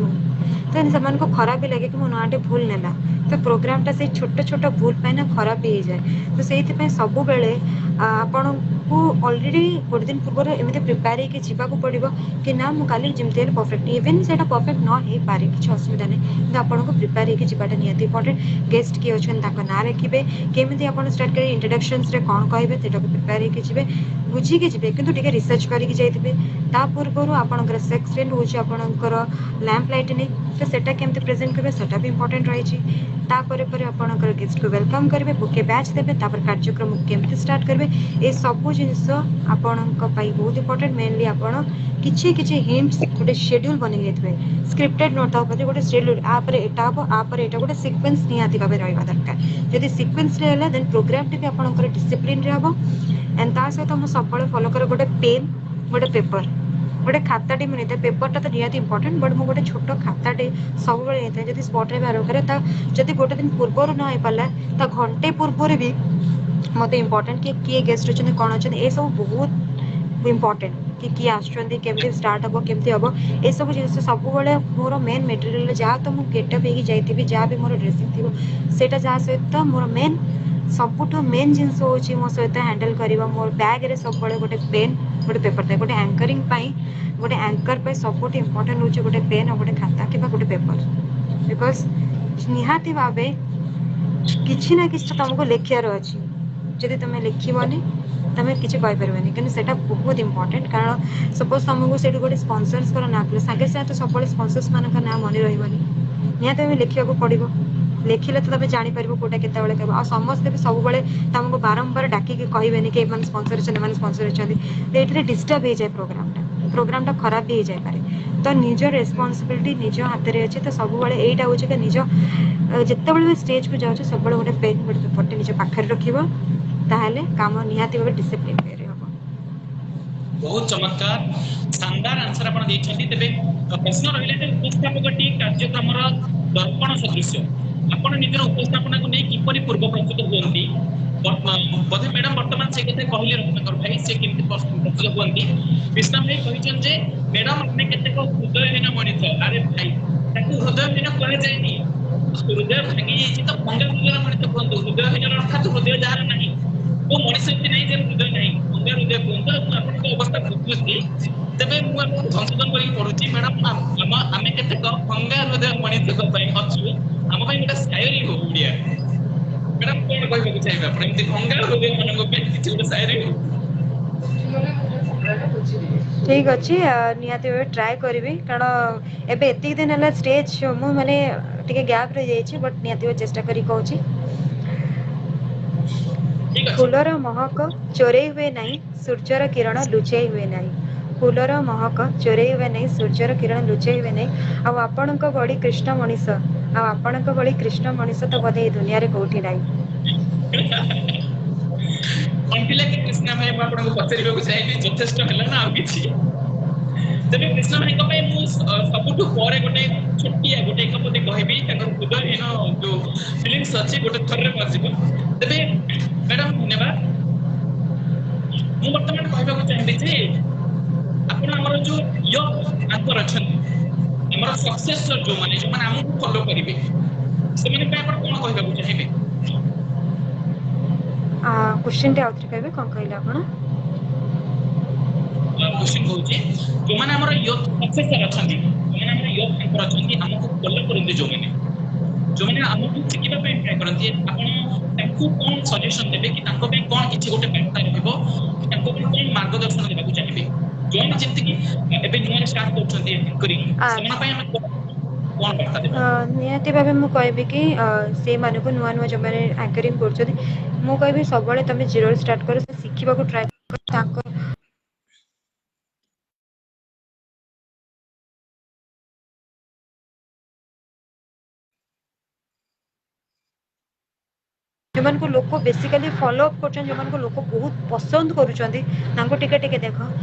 ତ ସେମାନଙ୍କୁ ଖରାପ ବି ଲାଗେ କି ମୋ ନାଁଟି ଭୁଲ ନେଲା। ତ ପ୍ରୋଗ୍ରାମଟା ସେଇ ଛୋଟ ଛୋଟ ଭୁଲ ପାଇଁ ନା ଖରାପ ବି ହେଇଯାଏ। ତ ସେଇଥିପାଇଁ ସବୁବେଳେ ଆପଣଙ୍କୁ ଅଲରେଡ଼ି ଗୋଟେ ଦିନ ପୂର୍ବରୁ ଏମିତି ପ୍ରିପେୟାର ହେଇକି ଯିବାକୁ ପଡ଼ିବ କି ନା ମୁଁ କାଲି ଯେମିତି ହେଲେ ପରଫେକ୍ଟ, ଇଭେନ୍ ସେଇଟା ପରଫେକ୍ଟ ନ ହେଇପାରେ କିଛି ଅସୁବିଧା ନାହିଁ, କିନ୍ତୁ ଆପଣଙ୍କୁ ପ୍ରିପେୟାର ହେଇକି ଯିବାଟା ନିହାତି ଇମ୍ପର୍ଟେଣ୍ଟ। ଗେଷ୍ଟ କିଏ ଅଛନ୍ତି ତାଙ୍କ ନାଁ ଲେଖିବେ, କେମିତି ଆପଣ ଷ୍ଟାର୍ଟ କରିବେ, ଇଣ୍ଟ୍ରୋଡକ୍ସନ୍ସରେ କ'ଣ କହିବେ ସେଇଟାକୁ ପ୍ରିପେୟାର ହେଇକି ଯିବେ, ବୁଝିକି ଯିବେ କିନ୍ତୁ ଟିକେ ରିସର୍ଚ୍ଚ କରିକି ଯାଇଥିବେ। ତା ପୂର୍ବରୁ ଆପଣଙ୍କର ସେକେଣ୍ଡ ହେଉଛି ଆପଣଙ୍କର ଲ୍ୟାମ୍ପ ଲାଇଟନିଂ, ତ ସେଇଟା କେମିତି ପ୍ରେଜେଣ୍ଟ କରିବେ ସେଇଟା ବି ଇମ୍ପର୍ଟେଣ୍ଟ ରହିଛି। ତାପରେ ପରେ ଆପଣଙ୍କର ଗେଷ୍ଟକୁ ୱେଲକମ୍ କରିବେ, ବୁକେ ବ୍ୟାଚ୍ ଦେବେ, ତାପରେ କାର୍ଯ୍ୟକ୍ରମକୁ କେମିତି ଷ୍ଟାର୍ଟ କରିବେ, ଏସବୁ ଜିନିଷ ଆପଣଙ୍କ ପାଇଁ ବହୁତ ଇମ୍ପର୍ଟେଣ୍ଟ। ମେନଲି ଆପଣ କିଛି କିଛି ହିଣ୍ଟସ୍ ଗୋଟେ ସେଡ୍ୟୁଲ୍ ବନେଇ ଯାଇଥିବେ, ସ୍କ୍ରିପ୍ଟେଡ୍ ନୋଟ୍ ତା ଉପରେ ଗୋଟେ ସେଡ୍ୟୁଲ୍, ଆପରେ ଏଇଟା ହେବ, ଆପରେ ଏଇଟା, ଗୋଟେ ସିକ୍ୱେନ୍ସ ନିହାତି ଭାବେ ରହିବା ଦରକାର। ଯଦି ସିକ୍ୱେନ୍ସରେ ହେଲା ଦେନ୍ ପ୍ରୋଗ୍ରାମଟି ବି ଆପଣଙ୍କର ଡିସିପ୍ଲିନ୍ରେ ହେବ। ଆଣ୍ଡ ତା ସହିତ ମୁଁ ସବୁବେଳେ ଫଲୋ କରେ ଗୋଟେ ପେନ୍, ଗୋଟେ ପେପର, ଗୋଟେ ଖାତାଟେ ମୁଁ ନେଇଥାଏ। ପେପରଟା ତ ନିହାତି ଇମ୍ପର୍ଟେଣ୍ଟ, ବଟ୍ ମୁଁ ଗୋଟେ ଛୋଟ ଖାତାଟେ ସବୁବେଳେ ନେଇଥାଏ। ଯଦି ସ୍ପଟ୍ରେ ବ୍ୟବହାର କରେ ତା ଯଦି ଗୋଟେ ଦିନ ପୂର୍ବରୁ ନ ହେଇପାରିଲା ତା ଘଣ୍ଟେ ପୂର୍ବରୁ ବି ମୋତେ ଇମ୍ପର୍ଟେଣ୍ଟ କି କିଏ ଗେଷ୍ଟ ଅଛନ୍ତି, କ'ଣ ଅଛନ୍ତି, ଏସବୁ ବହୁତ ଇମ୍ପର୍ଟେଣ୍ଟ। କି କିଏ ଆସୁଛନ୍ତି, କେମିତି ଷ୍ଟାର୍ଟ ହେବ, କେମିତି ହେବ, ଏସବୁ ଜିନିଷ ସବୁବେଳେ ମୋର ମେନ୍ ମେଟେରିଆଲ୍। ଯାହା ତ ମୁଁ ଗେଟଅପ୍ ହେଇକି ଯାଇଥିବି, ଯାହା ବି ମୋର ଡ୍ରେସିଂ ଥିବ ସେଇଟା, ଯାହା ସହିତ ମୋର ମେନ୍ ସବୁଠୁ ମେନ୍ ଜିନିଷ ହେଉଛି ମୋ ସହିତ ହ୍ୟାଣ୍ଡେଲ୍ କରିବା ମୋର ବ୍ୟାଗ୍ରେ ସବୁବେଳେ ଗୋଟେ ପେନ୍, ଗୋଟେ ପେପର୍ ଥାଏ। ଗୋଟେ ଆଙ୍କରିଂ ପାଇଁ, ଗୋଟେ ଆଙ୍କର୍ ପାଇଁ ସବୁଠୁ ଇମ୍ପର୍ଟେଣ୍ଟ ହେଉଛି ଗୋଟେ ପେନ୍ ଆଉ ଗୋଟେ ଖାତା କିମ୍ବା ଗୋଟେ ପେପର। ବିକଜ ନିହାତି ଭାବେ କିଛି ନା କିଛି ତ ତୁମକୁ ଲେଖିବାର ଅଛି। ଯଦି ତୁମେ ଲେଖିବନି ତୁମେ କିଛି କହିପାରିବନି, କିନ୍ତୁ ସେଇଟା ବହୁତ ଇମ୍ପର୍ଟେଣ୍ଟ। କାରଣ ସପୋଜ୍ ତୁମକୁ ସେଇଠି ଗୋଟେ ସ୍ପନ୍ସର୍ସଙ୍କର ନାଁ ଥିଲେ, ସାଙ୍ଗେ ସାଙ୍ଗେ ତ ସବୁବେଳେ ସ୍ପନ୍ସର୍ସମାନଙ୍କ ନାଁ ମନେ ରହିବନି, ନିହାତି ଭାବେ ଲେଖିବାକୁ ପଡ଼ିବ। ଲେଖିଲେ ତ ତୁମେ ଜାଣିପାରିବ କେଉଁଟା କେତେବେଳେ କହିବ। ଆଉ ସମସ୍ତେ ବି ସବୁବେଳେ ତୁମକୁ ବାରମ୍ବାର ଡାକିକି କହିବେନି କି ଏମାନେ ସ୍ପନ୍ସର ଅଛନ୍ତି, ଏମାନେ ସ୍ପନ୍ସର ଅଛନ୍ତି। ତ ଏଇଥିରେ ଡିଷ୍ଟର୍ବ ହେଇଯାଏ ପ୍ରୋଗ୍ରାମଟା ଖରାପ ବି ହେଇଯାଇପାରେ। ତ ନିଜ ରେସ୍ପନ୍ସିବିଲିଟି ନିଜ ହାତରେ ଅଛି। ତ ସବୁବେଳେ ଏଇଟା ହେଉଛି କି ନିଜ ଯେତେବେଳେ ବି ଷ୍ଟେଜ୍କୁ ଯାଉଛି ସବୁବେଳେ ଗୋଟେ ପେନ୍, ଗୋଟେ ପେପରଟେ ନିଜ ପାଖରେ ରଖିବ, ତାହେଲେ କାମ ନିହାତି ଭାବେ ଡିସିପ୍ଲିନ୍ ୱେରେ ହେବ। ବହୁତ ଚମତ୍କାର, ଶାନଦାର ଆନ୍ସର ଆପଣ ଦେଇଛନ୍ତି। ତେବେ ପ୍ରଶ୍ନ ରହିଲା ଯେ ଉପସ୍ଥାପକଟି କାର୍ଯ୍ୟକ୍ରମର ଦର୍ପଣ ସଦୃଶ୍ୟ। ଆପଣ ନିଜର ଉପସ୍ଥାପନାକୁ ନେଇ କିପରି ପୂର୍ବ ପ୍ରସ୍ତୁତ ହୁଅନ୍ତି? ବୋଧେ ମ୍ୟାଡାମ ବର୍ତ୍ତମାନ ସେ କଥା କହିଲେ ରତ୍ନାକର ଭାଇ, ସେ କେମିତି ପ୍ରସ୍ତୁତ ହୁଅନ୍ତି। କୃଷ୍ଣା ଭାଇ କହିଛନ୍ତି ଯେ ମ୍ୟାଡାମ ଆମେ କେତେକ ହୃଦୟହୀନ ମଣିଷ। ଆରେ ଭାଇ, ତାକୁ ହୃଦୟହୀନ କୁହାଯାଏନି, ହୃଦୟ ଭାଙ୍ଗି ଯାଇଛି ତ ଭଙ୍ଗା ହୃଦୟର ମଣିଷ କୁହନ୍ତୁ। ହୃଦୟହୀନ ଅର୍ଥାତ୍ ହୃଦୟ ଯାହାର ନାହିଁ। କୋଉ ମଣିଷ ଏମିତି ନାହିଁ ଯେ ହୃଦୟ ନାହିଁ, ଭଙ୍ଗା ହୃଦୟ କୁହନ୍ତୁ। ମୁଁ ଆପଣଙ୍କ ଅବସ୍ଥା ବୁଝୁଛି, ତେବେ ମୁଁ ଆପଣଙ୍କୁ ସଂଶୋଧନ କରିକି ପଢୁଛି। ମ୍ୟାଡାମ ଆମେ କେତେକ ଭଙ୍ଗା ହୃଦୟ ମଣିଷଙ୍କ ପାଇଁ ଅଛୁ, ଆମ ପାଇଁ ଗୋଟେ ସାୟରୀ ହଉ ଓଡିଆ। ମ୍ୟାଡାମ କଣ କହିବାକୁ ଚାହିଁବେ ଆପଣ, ଏମିତି ଭଙ୍ଗା ହୃଦୟ ମାନଙ୍କ ପାଇଁ କିଛି ଗୋଟେ ସାୟରୀ ହଉ? ଠିକ୍ ଅଛି, ନିହାତି ଭାବେ ଟ୍ରାଏ କରିବି। କାରଣ ଏବେ ଏତିକି ଦିନ ହେଲା ଷ୍ଟେଜ୍ ମୁଁ ମାନେ ଟିକେ ଗ୍ୟାପ୍ ରହିଯାଇଛି, ବଟ୍ ନିହାତି ଭାବେ ଚେଷ୍ଟା କରି କହୁଛି। ଠିକ ଅଛି। ଫୁଲର ମହକ ଚୋରେଇ ହୁଏ ନାହିଁ, ସୂର୍ଯ୍ୟର କିରଣ ଲୁଚେଇ ହୁଏ ନାହିଁ। ଫୁଲର ମହକ ଚୋରେଇ ହୁଏ ନାହିଁ, ସୂର୍ଯ୍ୟର କିରଣ ଲୁଚେଇ ହୁଏ ନାହିଁ। ଆଉ ଆପଣଙ୍କ ଭଳି କୃଷ୍ଣ ମଣିଷ, ଆଉ ଆପଣଙ୍କ ଭଳି କୃଷ୍ଣ ମଣିଷ ତ ବୋଧେ ଏଇ ଦୁନିଆରେ କୋଉଠି ନାହିଁ। କଣ୍ଟିଲା କି କୃଷ୍ଣା ଭାଇ, ମୁଁ ଆପଣଙ୍କୁ ପଚାରିବାକୁ ଚାହିଁବି, ଯଥେଷ୍ଟ ହେଲା ନା ଆଉ କିଛି? ତେବେ କୃଷ୍ଣ ଭାଇଙ୍କ ପାଇଁ ମୁଁ ସବୁଠୁ ପରେ ଗୋଟେ ଛୋଟିଆ ଗୋଟେ ଏକପଦି କହିବି, ତାଙ୍କର ହୃଦୟହୀନ ଯୋଉ ଫିଲିଂସ୍ ଅଛି ଗୋଟେ ଥରରେ ମରିଯିବ। ତେବେ ମ୍ୟାଡାମ ଧନ୍ୟବାଦ। ମୁଁ ବର୍ତ୍ତମାନ କହିବାକୁ ଚାହିଁବି ଯେ ଆପଣ ଆମର ଯୋଉ ୟଙ୍ଗ ଆଙ୍କର ଅଛନ୍ତି, ଆମର ସକ୍ସେସର ଯୋଉମାନେ ଆମକୁ ଫଲୋ କରିବେ, ସେମାନଙ୍କ ପାଇଁ ଆପଣ କଣ କହିବାକୁ ଚାହିଁବେ? କ୍ୱେଶ୍ଚିନ୍ଟି ଆଉଥରେ କହିବେ, କ'ଣ କହିଲେ ଆପଣ? क्वेश्चन होची जो माने हमर यूथ सक्सेसर अछंती, जो माने हमर यूथ एंकर अछंती, हमको फॉलो करंती, जो माने हमको शिखिबा पे ट्राई करंती, आपण तांको कोन सजेशन देबे कि तांको पे कोन किछि गोटे बार्ता रहबो, कि तांको पे कोन मार्गदर्शन देबा ମାନେ ଯେମିତି କି ଏବେ ନୂଆ ଷ୍ଟାର୍ଟ କରୁଛନ୍ତି କରି ସେମାନଙ୍କ ପାଇଁ ଆମେ କଣ ବାର୍ତ୍ତା ଦେବା? ନିହାତି ଭାବେ ମୁଁ କହିବି କି ସେଇମାନଙ୍କୁ ନୂଆ ନୂଆ ଯେଉଁମାନେ ଆଙ୍କରିଂ କରୁଛନ୍ତି ମୁଁ କହିବି ସବୁବେଳେ ତମେ ଜିରୋରୁ ଷ୍ଟାର୍ଟ କର, ଶିଖିବାକୁ ଟ୍ରାଏ କର ତାଙ୍କ ଯେଉଁମାନଙ୍କୁ ଲୋକ ବେସିକାଲି ଫଲୋ ଅପ୍ କରୁଛନ୍ତି, ଯେଉଁମାନଙ୍କୁ ଲୋକ ବହୁତ ପସନ୍ଦ କରୁଛନ୍ତି ତାଙ୍କୁ ଟିକେ ଟିକେ ଦେଖ।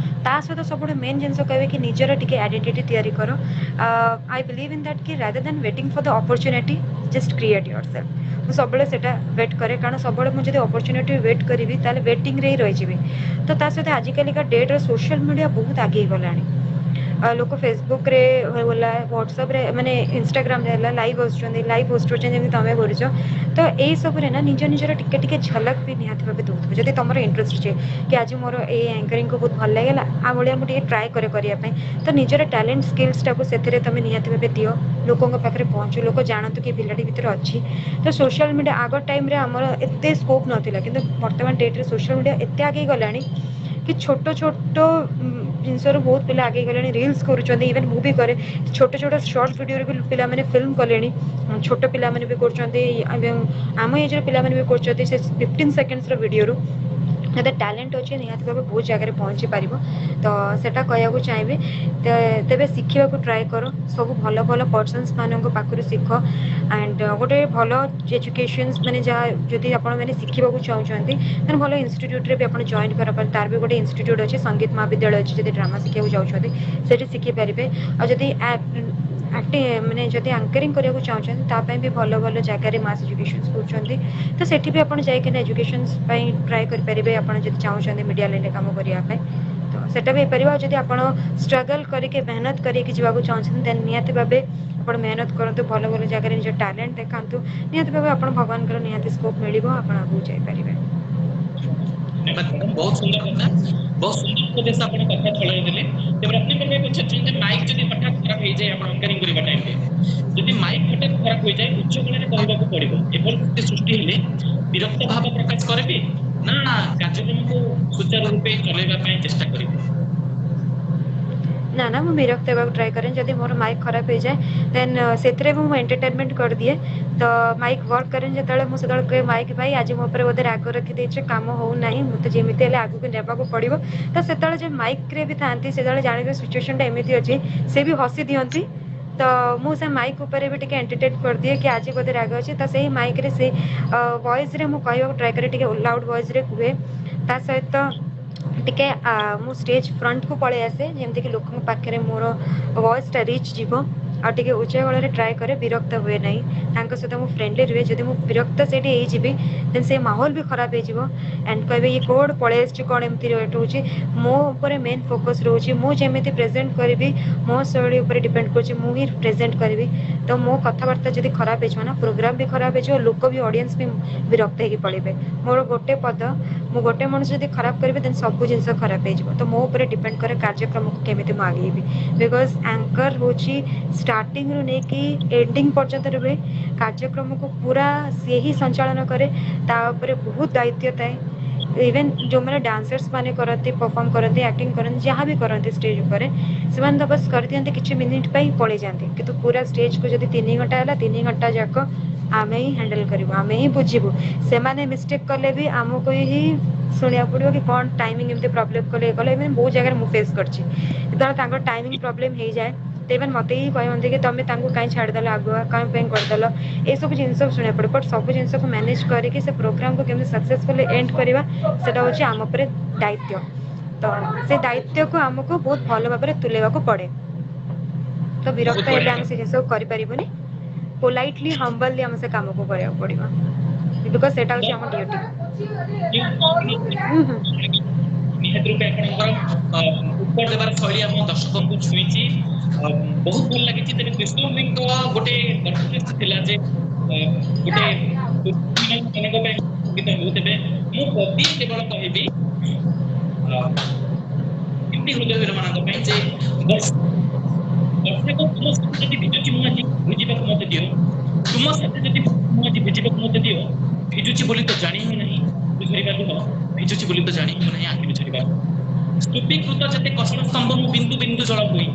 ତା ସହିତ ସବୁଠୁ ମେନ୍ ଜିନିଷ କହିବେ କି ନିଜର ଟିକେ ଆଇଡେଣ୍ଟିଟି ତିଆରି କର। ଆଇ ବିଲିଭ୍ ଇନ୍ ଦ୍ୟାଟ୍ କି rather than waiting for the opportunity just create yourself. ମୁଁ ସବୁବେଳେ ସେଇଟା ୱେଟ୍ କରେ, କାରଣ ସବୁବେଳେ ମୁଁ ଯଦି ଅପରଚ୍ୟୁନିଟି ୱେଟ୍ କରିବି ତାହେଲେ ୱେଟିଂରେ ହିଁ ରହିଯିବି। ତ ତା ସହିତ ଆଜିକାଲିକା ଡେଟ୍ରେ ସୋସିଆଲ ମିଡ଼ିଆ ବହୁତ ଆଗେଇ ଗଲାଣି। ଲୋକ ଫେସବୁକ୍ରେ ହେଲା, ହ୍ୱାଟ୍ସଆପ୍ରେ ମାନେ ଇନଷ୍ଟାଗ୍ରାମରେ ହେଲା ଲାଇଭ୍ ଆସୁଛନ୍ତି, ଲାଇଭ୍ ପୋଷ୍ଟ କରୁଛନ୍ତି ଯେମିତି ତମେ କରୁଛ। ତ ଏଇସବୁରେ ନା ନିଜ ନିଜର ଟିକେ ଟିକେ ଝଲକ ବି ନିହାତି ଭାବେ ଦେଉଥିବ ଯଦି ତୁମର ଇଣ୍ଟରେଷ୍ଟ ଅଛି କି ଆଜି ମୋର ଏଇ ଆଙ୍କରିଂକୁ ବହୁତ ଭଲ ଲାଗିଲା, ଆ ଭଳିଆ ମୁଁ ଟିକେ ଟ୍ରାଏ କରେ କରିବା ପାଇଁ। ତ ନିଜର ଟ୍ୟାଲେଣ୍ଟ ସ୍କିଲ୍ସଟାକୁ ସେଥିରେ ତୁମେ ନିହାତି ଭାବେ ଦିଅ, ଲୋକଙ୍କ ପାଖରେ ପହଞ୍ଚୁ, ଲୋକ ଜାଣନ୍ତୁ କି ପିଲାଟି ଭିତରେ ଅଛି। ତ ସୋସିଆଲ ମିଡ଼ିଆ ଆଗ ଟାଇମ୍ରେ ଆମର ଏତେ ସ୍କୋପ୍ ନଥିଲା, କିନ୍ତୁ ବର୍ତ୍ତମାନ ଡେଟ୍ରେ ସୋସିଆଲ ମିଡ଼ିଆ ଏତେ ଆଗେଇ ଗଲାଣି କି ଛୋଟ ଛୋଟ ଜିନିଷରୁ ବହୁତ ପିଲା ଆଗେଇ ଗଲେଣି, ରିଲ୍ସ କରୁଛନ୍ତି। ଇଭେନ୍ ମୁଁ ବି କରେ, ଛୋଟ ଛୋଟ ସର୍ଟ ଭିଡ଼ିଓରେ ବି ପିଲାମାନେ ଫିଲ୍ମ କଲେଣି, ଛୋଟ ପିଲାମାନେ ବି କରୁଛନ୍ତି, ଆମ ଏଜ୍ର ପିଲାମାନେ ବି କରୁଛନ୍ତି। ସେ 15 ସେକେଣ୍ଡସର ଭିଡ଼ିଓରୁ ଯଦି ଟ୍ୟାଲେଣ୍ଟ ଅଛି ନିହାତି ଭାବେ ବହୁତ ଜାଗାରେ ପହଞ୍ଚି ପାରିବ। ତ ସେଇଟା କହିବାକୁ ଚାହିଁବି। ତେବେ ଶିଖିବାକୁ ଟ୍ରାଏ କର, ସବୁ ଭଲ ଭଲ ପର୍ସନ୍ସ ମାନଙ୍କ ପାଖରୁ ଶିଖ। ଆଣ୍ଡ ଗୋଟେ ଭଲ ଏଜୁକେସନ୍ସ ମାନେ ଯାହା ଯଦି ଆପଣମାନେ ଶିଖିବାକୁ ଚାହୁଁଛନ୍ତି ତାହେଲେ ଭଲ ଇନଷ୍ଟିଟ୍ୟୁଟ୍ରେ ବି ଆପଣ ଜଏନ୍ କରିପାରିବେ। ତାର ବି ଗୋଟେ ଇନଷ୍ଟିଟ୍ୟୁଟ୍ ଅଛି, ସଙ୍ଗୀତ ମହାବିଦ୍ୟାଳୟ ଅଛି। ଯଦି ଡ୍ରାମା ଶିଖିବାକୁ ଯାଉଛନ୍ତି ସେଠି ଶିଖିପାରିବେ। ଆଉ ଯଦି ମାନେ ଯଦି ଆଙ୍କରିଂ କରିବାକୁ ଚାହୁଁଛନ୍ତି ତା ପାଇଁ ବି ଭଲ ଭଲ ଜାଗାରେ ମାସ୍ ଏଜୁକେସନ୍ସ କରୁଛନ୍ତି। ତ ସେଠି ବି ଆପଣ ଯାଇକିନା ଏଜୁକେସନ୍ସ ପାଇଁ ଟ୍ରାଏ କରିପାରିବେ, ଆପଣ ଯଦି ଚାହୁଁଛନ୍ତି ମିଡ଼ିଆ ଲାଇନ୍ରେ କାମ କରିବା ପାଇଁ। ତ ସେଇଟା ବି ହେଇପାରିବ। ଆଉ ଯଦି ଆପଣ ଷ୍ଟ୍ରଗଲ୍ କରିକି ମେହନତ କରିକି ଯିବାକୁ ଚାହୁଁଛନ୍ତି ଦେନ୍ ନିହାତି ଭାବେ ଆପଣ ମେହନତ କରନ୍ତୁ, ଭଲ ଭଲ ଜାଗାରେ ନିଜ ଟ୍ୟାଲେଣ୍ଟ ଦେଖାନ୍ତୁ। ନିହାତି ଭାବେ ଆପଣ ଭଗବାନଙ୍କର ନିହାତି ସ୍କୋପ୍ ମିଳିବ, ଆପଣ ଆଗକୁ ଯାଇପାରିବେ। ଧନ୍ୟବାଦ ମ୍ୟାଡ଼ାମ, ବହୁତ ସୁନ୍ଦର କଥା, ବହୁତ ସୁନ୍ଦର ଉପଦେଶ ଆପଣ କଥା ଛଡ଼ାଇ ଦେଲେ। ତେବେ ରତ୍ନାକର ଭାଇ ପଚାରୁଛନ୍ତି ଯେ ମାଇକ୍ ଯଦି ହଠାତ୍ ଖରାପ ହେଇଯାଏ ଆପଣ ଆଙ୍କରିଂ କରିବା ଟାଇମରେ, ଯଦି ମାଇକ୍ ହଠାତ୍ ଖରାପ ହୋଇଯାଏ ଉଚ୍ଚ ଗଳାରେ କହିବାକୁ ପଡ଼ିବ, ଏଭଳି ସ୍ଥିତି ସୃଷ୍ଟି ହେଲେ ବିରକ୍ତ ଭାବ ପ୍ରକାଶ କରିବେ ନା କାର୍ଯ୍ୟକ୍ରମକୁ ସୁଚାରୁ ରୂପେ ଚଲାଇବା ପାଇଁ ଚେଷ୍ଟା କରିବେ? ନା ନା, ମୁଁ ବିରକ୍ତ ହେବାକୁ ଟ୍ରାଏ କରେନି। ଯଦି ମୋର ମାଇକ୍ ଖରାପ ହେଇଯାଏ ଦେନ୍ ସେଥିରେ ମୁଁ ଏଣ୍ଟରଟେନମେଣ୍ଟ କରିଦିଏ। ତ ମାଇକ୍ ୱାର୍କ କରେନି ଯେତେବେଳେ, ମୁଁ ସେତେବେଳେ କୁହେ ମାଇକ୍ ଭାଇ ଆଜି ମୋ ଉପରେ ବୋଧେ ରାଗ ରଖିଦେଇଛ, କାମ ହେଉନାହିଁ, ମୋତେ ଯେମିତି ହେଲେ ଆଗକୁ ନେବାକୁ ପଡ଼ିବ। ତ ସେତେବେଳେ ଯେ ମାଇକ୍ରେ ବି ଥାଆନ୍ତି ସେତେବେଳେ ଜାଣିବେ ସିଚୁଏସନ୍ଟା ଏମିତି ଅଛି, ସେ ବି ହସି ଦିଅନ୍ତି। ତ ମୁଁ ସେ ମାଇକ୍ ଉପରେ ବି ଟିକେ ଏଣ୍ଟରଟେନ୍ କରିଦିଏ କି ଆଜି ବୋଧେ ରାଗ ଅଛି। ତ ସେଇ ମାଇକ୍ରେ ସେଇ ଭଏସ୍ରେ ମୁଁ କହିବାକୁ ଟ୍ରାଏ କରେ, ଟିକେ ଲାଉଡ଼ ଭଏସ୍ରେ କୁହେ। ତା ସହିତ ଟିକେ ମୁଁ ଷ୍ଟେଜ୍ ଫ୍ରଣ୍ଟକୁ ପଳେଇ ଆସେ ଯେମିତିକି ଲୋକଙ୍କ ପାଖରେ ମୋର ଭଏସ୍ଟା ରିଚ୍ ଯିବ। ଆଉ ଟିକେ ଉଚ୍ଚ ଗଳାରେ ଟ୍ରାଏ କରେ, ବିରକ୍ତ ହୁଏ ନାହିଁ। ତାଙ୍କ ସହିତ ମୁଁ ଫ୍ରେଣ୍ଡଲି ରୁହେ। ଯଦି ମୁଁ ବିରକ୍ତ ସେଇଠି ହେଇଯିବି ଦେନ୍ ସେ ମାହୋଲ ବି ଖରାପ ହେଇଯିବ। ଆଣ୍ଡ କହିବେ ଇଏ କୋଡ଼ ପଳେଇ ଆସିଛି, କ'ଣ ଏମିତି ରେଟ୍ ହେଉଛି। ମୋ ଉପରେ ମେନ୍ ଫୋକସ୍ ରହୁଛି, ମୁଁ ଯେମିତି ପ୍ରେଜେଣ୍ଟ କରିବି ମୋ ଶୈଳୀ ଉପରେ ଡିପେଣ୍ଡ କରୁଛି, ମୁଁ ହିଁ ପ୍ରେଜେଣ୍ଟ କରିବି। ତ ମୋ କଥାବାର୍ତ୍ତା ଯଦି ଖରାପ ହେଇଯିବ ନା ପ୍ରୋଗ୍ରାମ୍ ବି ଖରାପ ହେଇଯିବ, ଲୋକ ବି ଅଡ଼ିଏନ୍ସ ବି ବିରକ୍ତ ହେଇକି ପଳେଇବେ। ମୋର ଗୋଟେ ପଦ, ମୁଁ ଗୋଟେ ମଣିଷ ଯଦି ଖରାପ କରିବି ଦେନ୍ ସବୁ ଜିନିଷ ଖରାପ ହେଇଯିବ। ତ ମୋ ଉପରେ ଡିପେଣ୍ଡ କରେ କାର୍ଯ୍ୟକ୍ରମକୁ କେମିତି ମୁଁ ଆଗେଇବି। ବିକଜ୍ ଆଙ୍କର ହେଉଛି ଷ୍ଟାର୍ଟିଂରୁ ନେଇକି ଏଣ୍ଡିଂ ପର୍ଯ୍ୟନ୍ତ ରୁହେ, କାର୍ଯ୍ୟକ୍ରମକୁ ପୁରା ସିଏ ହିଁ ସଞ୍ଚାଳନ କରେ। ତା ଉପରେ ବହୁତ ଦାୟିତ୍ୱ ଥାଏ। ଇଭେନ୍ ଯେଉଁମାନେ ଡାନ୍ସର୍ସ ମାନେ କରନ୍ତି, ପରଫର୍ମ କରନ୍ତି, ଆକ୍ଟିଂ କରନ୍ତି, ଯାହା ବି କରନ୍ତି ଷ୍ଟେଜ୍ ଉପରେ, ସେମାନେ ତ ବସ୍ କରିଦିଅନ୍ତି କିଛି ମିନିଟ୍ ପାଇଁ ପଳେଇ ଯାଆନ୍ତି। କିନ୍ତୁ ପୁରା ଷ୍ଟେଜ୍କୁ ଯଦି 3 ଘଣ୍ଟା ହେଲା, 3 ଘଣ୍ଟା ଯାକ ଆମେ ହିଁ ହ୍ୟାଣ୍ଡେଲ୍ କରିବୁ, ଆମେ ହିଁ ବୁଝିବୁ। ସେମାନେ ମିଷ୍ଟେକ୍ କଲେ ବି ଆମକୁ ହିଁ ଶୁଣିବାକୁ ପଡ଼ିବ କି କ'ଣ ଟାଇମିଂ ଏମିତି ପ୍ରୋବ୍ଲେମ୍ କଲେ ଏମିତି ବହୁତ ଜାଗାରେ ମୁଁ ଫେସ୍ କରିଛି। ଯେତେବେଳେ ତାଙ୍କର ଟାଇମିଂ ପ୍ରୋବ୍ଲେମ୍ ହେଇଯାଏ ତେବେ ମୋତେ ହିଁ କହନ୍ତି କି ତମେ ତାଙ୍କୁ କାହିଁ ଛାଡ଼ିଦେଲ, ଆଗୁଆ କ'ଣ ପାଇଁ କରିଦେଲ, ଏସବୁ ଜିନିଷ ଶୁଣିବାକୁ ପଡ଼ିବ। ବଟ୍ ସବୁ ଜିନିଷକୁ ମ୍ୟାନେଜ୍ କରିକି ସେ ପ୍ରୋଗ୍ରାମକୁ କେମିତି ସକ୍ସେସଫୁଲି ଏଣ୍ଡ କରିବା ସେଇଟା ହେଉଛି ଆମ ଉପରେ ଦାୟିତ୍ୱ। ତ ସେ ଦାୟିତ୍ୱକୁ ଆମକୁ ବହୁତ ଭଲ ଭାବରେ ତୁଲେଇବାକୁ ପଡ଼େ। ତ ବହୁତ ବିରକ୍ତ ହେଲେ ବଢିଆ ଆମେ ସେ ଜିନିଷକୁ କରିପାରିବୁନି। ପୋଲାଇଟଲି ହମ୍ବଲଲି ଆମେ ସେ କାମକୁ କରିବାକୁ ପଡ଼ିବ, ବିକଜ ସେଇଟା ହେଉଛି ଆମ ଡ୍ୟୁଟି। ନିହାତି ରୂପେ ଆପଣଙ୍କର ଉତ୍ତର ଦେବାର ଶୈଳୀ ଆମ ଦର୍ଶକଙ୍କୁ ଛୁଇଁଛି, ବହୁତ ଭଲ ଲାଗିଛି। ତେବେ କୃଷ୍ଣଙ୍କ ଗୋଟେ ଦରଖାସ୍ତ ଥିଲା ଯେ ଗୋଟେ ମାନଙ୍କ ପାଇଁ ସଙ୍ଗୀତ ହେଉ। ତେବେ ମୁଁ କବି କେବଳ କହିବି ଏମିତି ହୃଦୟ ମାନଙ୍କ ପାଇଁ ଯେ ବର୍ଷାକୁ ତୁମ ସାଥେ ଯଦି ଭିଜୁଛି ମୁଁ ଆଜି ଭିଜିବାକୁ ମତେ ଦିଅ, ତୁମ ସାଥେ ଯଦି ମୁଁ ଆଜି ଭିଜିବାକୁ ମତେ ଦିଅ, ଭିଜୁଛି ବୋଲି ତ ଜାଣି ହିଁ ନାହିଁ ବୁଝିବା ଲୁହ, ଭିଜୁଛି ବୋଲି ତ ଜାଣି ହିଁ ନାହିଁ ଆଖି ବୁଝିବା। स्तूपीकृत जते कषण स्तंभ मु बिंदु बिंदु जल होई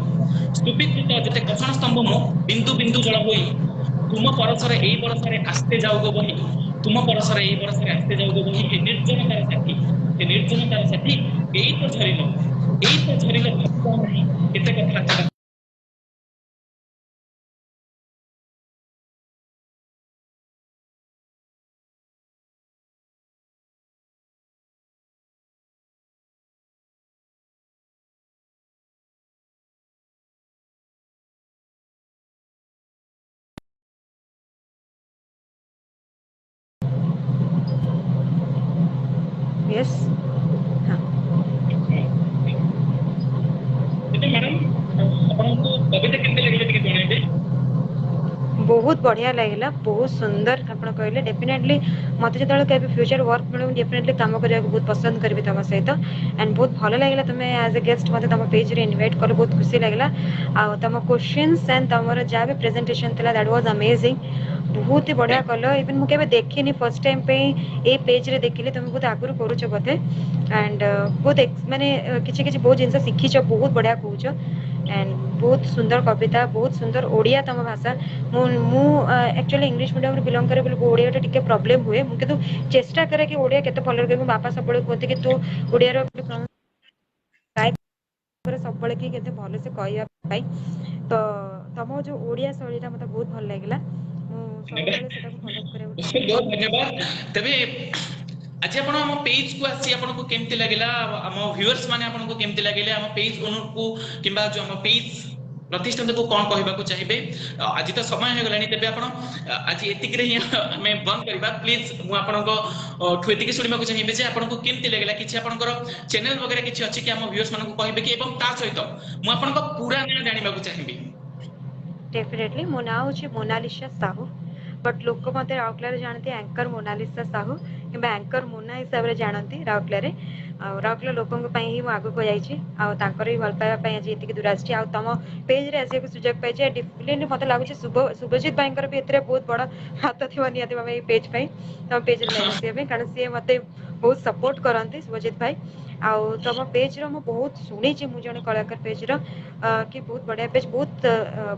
स्तूपीकृत जते कषण स्तंभ मु बिंदु बिंदु जल होई तुम परसरे एई बरसरे आस्ते जाऊ गो बही तुम परसरे एई बरसरे आस्ते जाऊ गो बही ए निर्जनतार साथी एई तो झरिलो भक्त नहीं केते कथा यस हाँ एते मैडम आपनको कविता केते लागले टिके जणाइबे बहुत बढ़िया लगिला बहुत सुंदर आपण कहले डेफिनेटली मते जतले केबे फ्यूचर वर्क मिलू डेफिनेटली काम करिया बहुत पसंद करबी तम सहित एंड बहुत भलो लगिला तमे एज अ गेस्ट मते तम पेज रे इनवाइट कर बहुत खुशी लगिला आ तम क्वेश्चंस एंड तमर जा भी प्रेजेंटेशन थिला दैट वाज अमेजिंग बहुत ही बढ़िया कल इवन मु केबे देखिनी फर्स्ट टाइम पे ए पेज रे देखिले तमे बहुत आगुर करूछ बोधे एंड बहुत माने किछि किछि बहुत जिंस सिखिछ बहुत बढ़िया कहूछ एंड बहुत सुंदर कविता बहुत सुंदर ओडिया तम भाषा मु एक्चुअली इंग्लिश मीडियम रे बिलोंग करे बोले ओडिया टा टिके प्रॉब्लम हुए मु किंतु चेष्टा करे कि ओडिया केते भलो करे बापा सब बळे कहते कि तू ओडिया रो ट्राई करे सब बळे कि केते भलो से कहया पाई तो तम जो ओडिया शैलीटा मते बहुत भल लागिला मु सब बळे सेटा को फॉलो करे बहुत धन्यवाद तबे आज आपण हम पेज को आसी आपण को केमति लागिला हम व्यूअर्स माने आपण को केमति लागिले हम पेज ओनर को किबा जो हम पेज प्रतिष्ठान को कोन कहबा को चाहिबे आज तो समय हो गलानी तबे आपण आज एतिक रे हमें बंद करबा प्लीज मु आपण को ठु एतिक सुनिबा को चाहिबे जे आपण को केमति लागिला किछि आपण को चैनल वगैरह किछि अछि कि हम व्यूअर्स मान को कहबे कि एवं ता सहित मु आपण को पूरा नाम जानिबा को चाहिबे डेफिनेटली मो ना होची मोनालिसा साहू बट लोक मते राउरकेला जानते एंकर मोनालिसा साहू कि एंकर मोना हिसाब से जानती राउरकेला राउरकेला लोकों ही आगे को जाइए ही भल पाइबा आज ये दूर आसी तुम पेज रे आसिया सुजोग पाई डेफिनेटली मत लगुच शुभजीत भाई भी ए बहुत बड़ हाथ थी निहती पेज तुम पेज लाइव आसपा कारण सी मत बहुत सपोर्ट करती शुभजीत भाई आउ तुम पेज रो बहुत शुणी जन कलाकार पेज रो कि बहुत बढ़िया पेज बहुत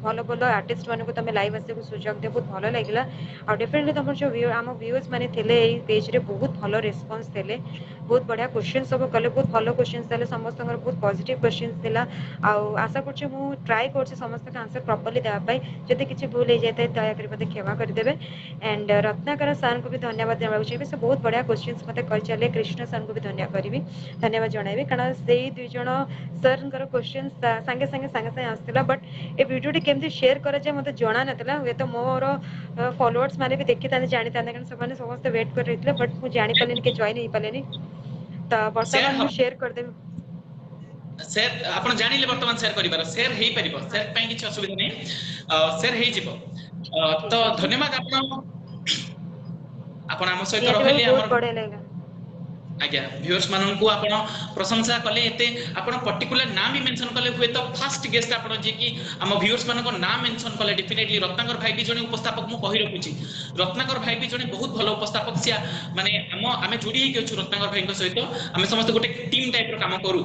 भल भल आर्टिस्ट मानक तुम लाइव आसको सुजोग दे बहुत भल लगे और डेफिनेटली तुम जो आम व्यूअर्स मैंने थे पेज रे बहुत भल रेस्पॉन्स थे बहुत बढ़िया क्वेश्चन सब कले बहुत भल क्वेश्चन थे समस्त बहुत पॉजिटिव क्वेश्चन थिला आशा कर ट्राई कर समस्त आंसर प्रॉपर्ली देवाई जब किसी भूल हो जाए दयाकोरी मत क्षमा करदे एंड रत्नाकर सर को भी धन्यवाद देवा चाहिए से बहुत बढ़िया क्वेश्चन मत कर चले कृष्ण सर को भी धन्यवाद जनइबी कारण से दुई जन सर क्वेश्चन सांगे सांगे सांगे सांगे आसला बट ए वीडियो केमती शेयर करे मत जना नाला हे तो मोर फॉलोअर्स माने भी देखी था जानी था कारण से समस्त वेट कर रही बट मुझे जानी पारे कि जॉइन हो पारे तो वर्तमान मुझे शेयर कर देबी शेयर आपण जानिले वर्तमान शेयर करिबार शेयर हेई परिबो शेयर पई किछ असुविधा नै शेयर हेई जिवो तो धन्यवाद आपण हम सहित रहले हमर बड़े लेगा आज्ञा व्यूअर्स मानन को आपण प्रशंसा कले एते आपण पर्टिकुलर नाम भी मेंशन कले हुए तो फर्स्ट गेस्ट आपण जे कि हम व्यूअर्स मानन को नाम मेंशन कले डेफिनेटली रत्नाकर भाई भी जने उपस्थापक मु कहि रखुची रत्नाकर भाई भी जने बहुत भलो उपस्थापक सिया माने हम जोडी हे केछु रत्नाकर भाई को सहित हम समस्त गोटे टीम टाइप रो काम करू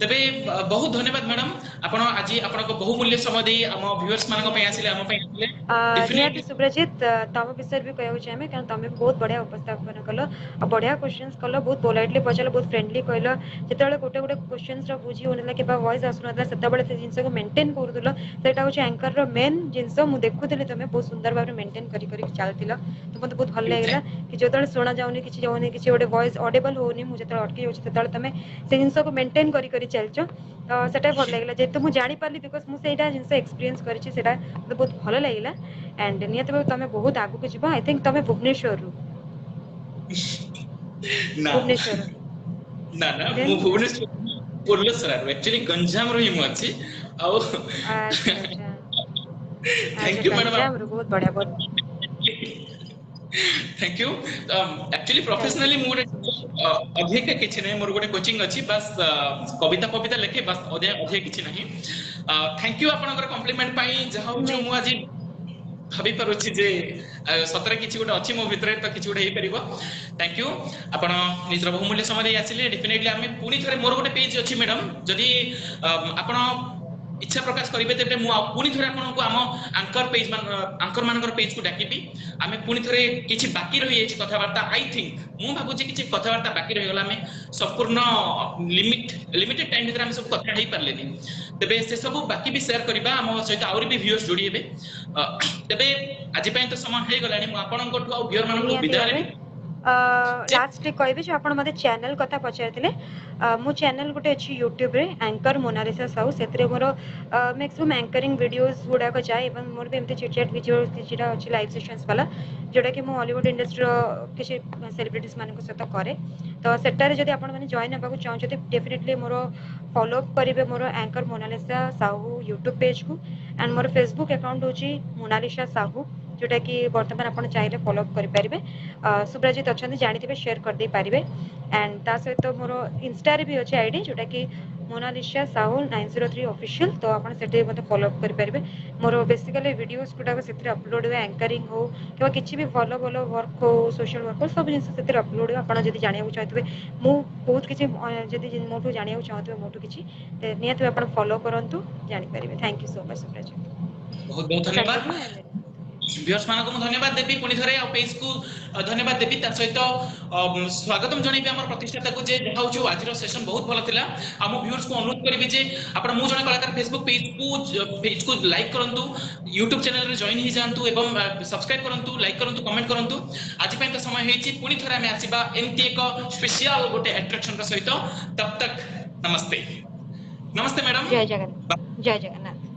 तबे बहुत धन्यवाद मैडम आपण आज आपण को बहुमूल्य समय दे हम व्यूअर्स मानन को पय आसिले हम पय आसिले डेफिनेटली सुब्रजीत तम विषय भी कहू चाहिए कारण तुम बहुत बढ़िया उपस्थापन कल बढ़िया क्वेश्चन कल बहुत पोलाइटली पचार बहुत फ्रेंडली कहल जो गोटे गोटे क्वेश्चन बुझी होना कि वॉइस आसुना से जिन को मेंटेन करूल से एंकर रो मेन जिनस मुझे देखुली तुम बहुत सुंदर भाव मेंटेन कर चलती तो मतलब बहुत भल लगे कि जो शुणा जाऊनी किसी जाऊनी किसी गोटे वॉइस ऑडिबल होनी मुझे अटकी जाऊँ तुम से जिन को मेंटेन कर चलच सेटा भल लगे जेहेतु मुझे जापारि बिकज मुझे जिन एक्सपीरियंस कर बहुत भल लगे एंड नियत भाव तुम बहुत आगू जीव आई थिंक तुम भुवनेश्वर ना भुवनेश्वर ना ना मु भुवनेश्वर पुरलेसरा एक्चुअली गंजाम रही मु अछि आ अच्छा थैंक यू मैडम बहुत बढ़िया बहुत थैंक यू एक्चुअली प्रोफेशनली मोर अधिक किछि नै मोर गोटे कोचिंग अछि बस कविता कविता लिखे बस अधिक किछि नहीं थैंक यू आपनकर कॉम्प्लीमेंट पाई जहा जो मु आज ଭାବି ପାରୁଛି ଯେ ସତରେ କିଛି ଗୋଟେ ଅଛି ମୋ ଭିତରେ ତ କିଛି ଗୋଟେ ହେଇପାରିବ। ଥ୍ୟାଙ୍କ ୟୁ ଆପଣ ନିଜର ବହୁମୂଲ୍ୟ ସମୟ ଦେଇ ଆସିଲେ। ଡେଫିନେଟଲି ଆମେ ପୁଣି ଥରେ ମୋର ଗୋଟେ ପେଜ୍ ଅଛି ମ୍ୟାଡାମ, ଯଦି ଆପଣ ଇଚ୍ଛା ପ୍ରକାଶ କରିବେ ତେବେ ମୁଁ ପୁଣି ଥରେ ଆପଣଙ୍କୁ ଆମ ଆଙ୍କର ମାନଙ୍କର ପେଜ୍ କୁ ଡାକିବି। ଆମେ ପୁଣି ଥରେ କିଛି ବାକି ରହିଯାଇଛି କଥାବାର୍ତ୍ତା, ଆଇ ଥିଙ୍କ ମୁଁ ଭାବୁଛି କିଛି କଥାବାର୍ତ୍ତା ବାକି ରହିଗଲା, ଆମେ ସମ୍ପୂର୍ଣ୍ଣ ଲିମିଟେଡ ଟାଇମ ଭିତରେ ଆମେ ସବୁ କଥା ହେଇପାରିଲେନି। ତେବେ ସେ ସବୁ ବାକି ବି ସେୟାର କରିବା, ଆମ ସହିତ ଆହୁରି ବି ଭିଉଅର୍ସ ଯୋଡ଼ି ହେବେ। ତେବେ ଆଜି ପାଇଁ ତ ସମୟ ହେଇଗଲାଣି, ମୁଁ ଆପଣଙ୍କଠୁ ଆଉ ଭିଉଅର ମାନଙ୍କୁ ନିହାତି ବିଦାୟ ଭାବେ ନେବି। ଲାଷ୍ଟ କହିବି ଯେ ଆପଣ ମୋତେ ଚ୍ୟାନେଲ କଥା ପଚାରିଥିଲେ, ମୋ ଚ୍ୟାନେଲ ଗୋଟେ ଅଛି ୟୁଟ୍ୟୁବରେ ଆଙ୍କର ମୋନାଲିସା ସାହୁ, ସେଥିରେ ମୋର ମ୍ୟାକ୍ସିମମ୍ ଆଙ୍କରିଂ ଭିଡ଼ିଓଜ ଗୁଡ଼ାକ ଯାଏ ଏବଂ ମୋର ବି ଏମିତି ଚିଟ୍ ଚାଟ୍ ଭିଡ଼ିଓ କିଛିଟା ଅଛି ଲାଇଭ୍ ସେସନ୍ସ ବାଲା, ଯେଉଁଟାକି ମୁଁ ହଲିଉଡ଼ ଇଣ୍ଡଷ୍ଟ୍ରିର କିଛି ସେଲିବ୍ରିଟିଜ ମାନଙ୍କ ସହିତ କରେ। ତ ସେଟାରେ ଯଦି ଆପଣମାନେ ଜଏନ୍ ହେବାକୁ ଚାହୁଁଛନ୍ତି ଡେଫିନେଟଲି ମୋର ଫଲୋ ଅପ୍ କରିବେ ମୋର ଆଙ୍କର ମୋନାଲିସା ସାହୁ ୟୁଟ୍ୟୁବ ପେଜକୁ। ଆଣ୍ଡ ମୋର ଫେସବୁକ୍ ଆକାଉଣ୍ଟ ହେଉଛି ମୋନାଲିସା ସାହୁ, ଯେଉଁଟାକି ବର୍ତ୍ତମାନ ଆପଣ ଚାହିଁଲେ ଫଲୋ ଅପ୍ କରିପାରିବେ। ସୁବ୍ରଜିତ ଅଛନ୍ତି ଜାଣିଥିବେ, ସେୟାର କରିଦେଇ ପାରିବେ। ଆଣ୍ଡ ତା ସହିତ ମୋର ଇନଷ୍ଟାରେ ବି ଅଛି ଆଇଡି, ଯେଉଁଟାକି ମୋନାଲିସା ସାହୁ 903 ଅଫିସିଆଲ, ତ ଆପଣ ସେଠି ମୋତେ ଫଲୋ ଅପ୍ କରିପାରିବେ। ମୋର ବେସିକାଲି ଭିଡ଼ିଓଜ ଗୁଡ଼ାକ ସେଥିରେ ଅପଲୋଡ଼ ହୁଏ, ଆଙ୍କରିଂ ହଉ କିମ୍ବା କିଛି ବି ଭଲ ଭଲ ୱାର୍କ ହଉ, ସୋସିଆଲ ୱାର୍କ ହଉ, ସବୁ ଜିନିଷ ସେଥିରେ ଅପଲୋଡ଼ ହୁଏ। ଆପଣ ଯଦି ଜାଣିବାକୁ ଚାହୁଁଥିବେ ମୁଁ ବହୁତ କିଛି ଯଦି ମୋଠୁ ଜାଣିବାକୁ ଚାହୁଁଥିବେ ମୋଠୁ କିଛି, ନିହାତି ଆପଣ ଫଲୋ କରନ୍ତୁ, ଜାଣିପାରିବେ। Thank you so much Subrajit. ବହୁତ ବହୁତ ଧନ୍ୟବାଦ। ଭିଉଅର୍ସ ମାନଙ୍କୁ ମୁଁ ଧନ୍ୟବାଦ ଦେବି ପୁଣି ଥରେ, ଆଉ ପେଜ୍ କୁ ଧନ୍ୟବାଦ ଦେବି। ତା ସହିତ ସ୍ୱାଗତମ ଜଣେଇବି ଆମର ପ୍ରତିଷ୍ଠାତାକୁ, ଯେ ଯାହା ହଉଛି ଆଜିର ସେସନ ବହୁତ ଭଲ ଥିଲା। ଆଉ ମୁଁ ଭିଉଅର୍ସ କୁ ଅନୁରୋଧ କରିବି ଯେ ଆପଣ ମୁଁ ଜଣେ କଳାକାର ଫେସବୁକ୍ ପେଜ୍ କୁ ଲାଇକ୍ କରନ୍ତୁ, ୟୁଟ୍ୟୁବ ଚ୍ୟାନେଲରେ ଜଏନ୍ ହେଇଯାଆନ୍ତୁ ଏବଂ ସବସ୍କ୍ରାଇବ କରନ୍ତୁ, ଲାଇକ୍ କରନ୍ତୁ, କମେଣ୍ଟ କରନ୍ତୁ। ଆଜି ପାଇଁ ତ ସମୟ ହେଇଛି, ପୁଣି ଥରେ ଆମେ ଆସିବା ଏମିତି ଏକ ସ୍ପେଶିଆଲ ଗୋଟେ ଆଟ୍ରାକ୍ସନର ସହିତ। ତବ ତକ ନମସ୍ତେ। ନମସ୍ତେ ମ୍ୟାଡାମ। ଜୟ ଜଗନ୍ନାଥ, ଜୟ ଜଗନ୍ନାଥ।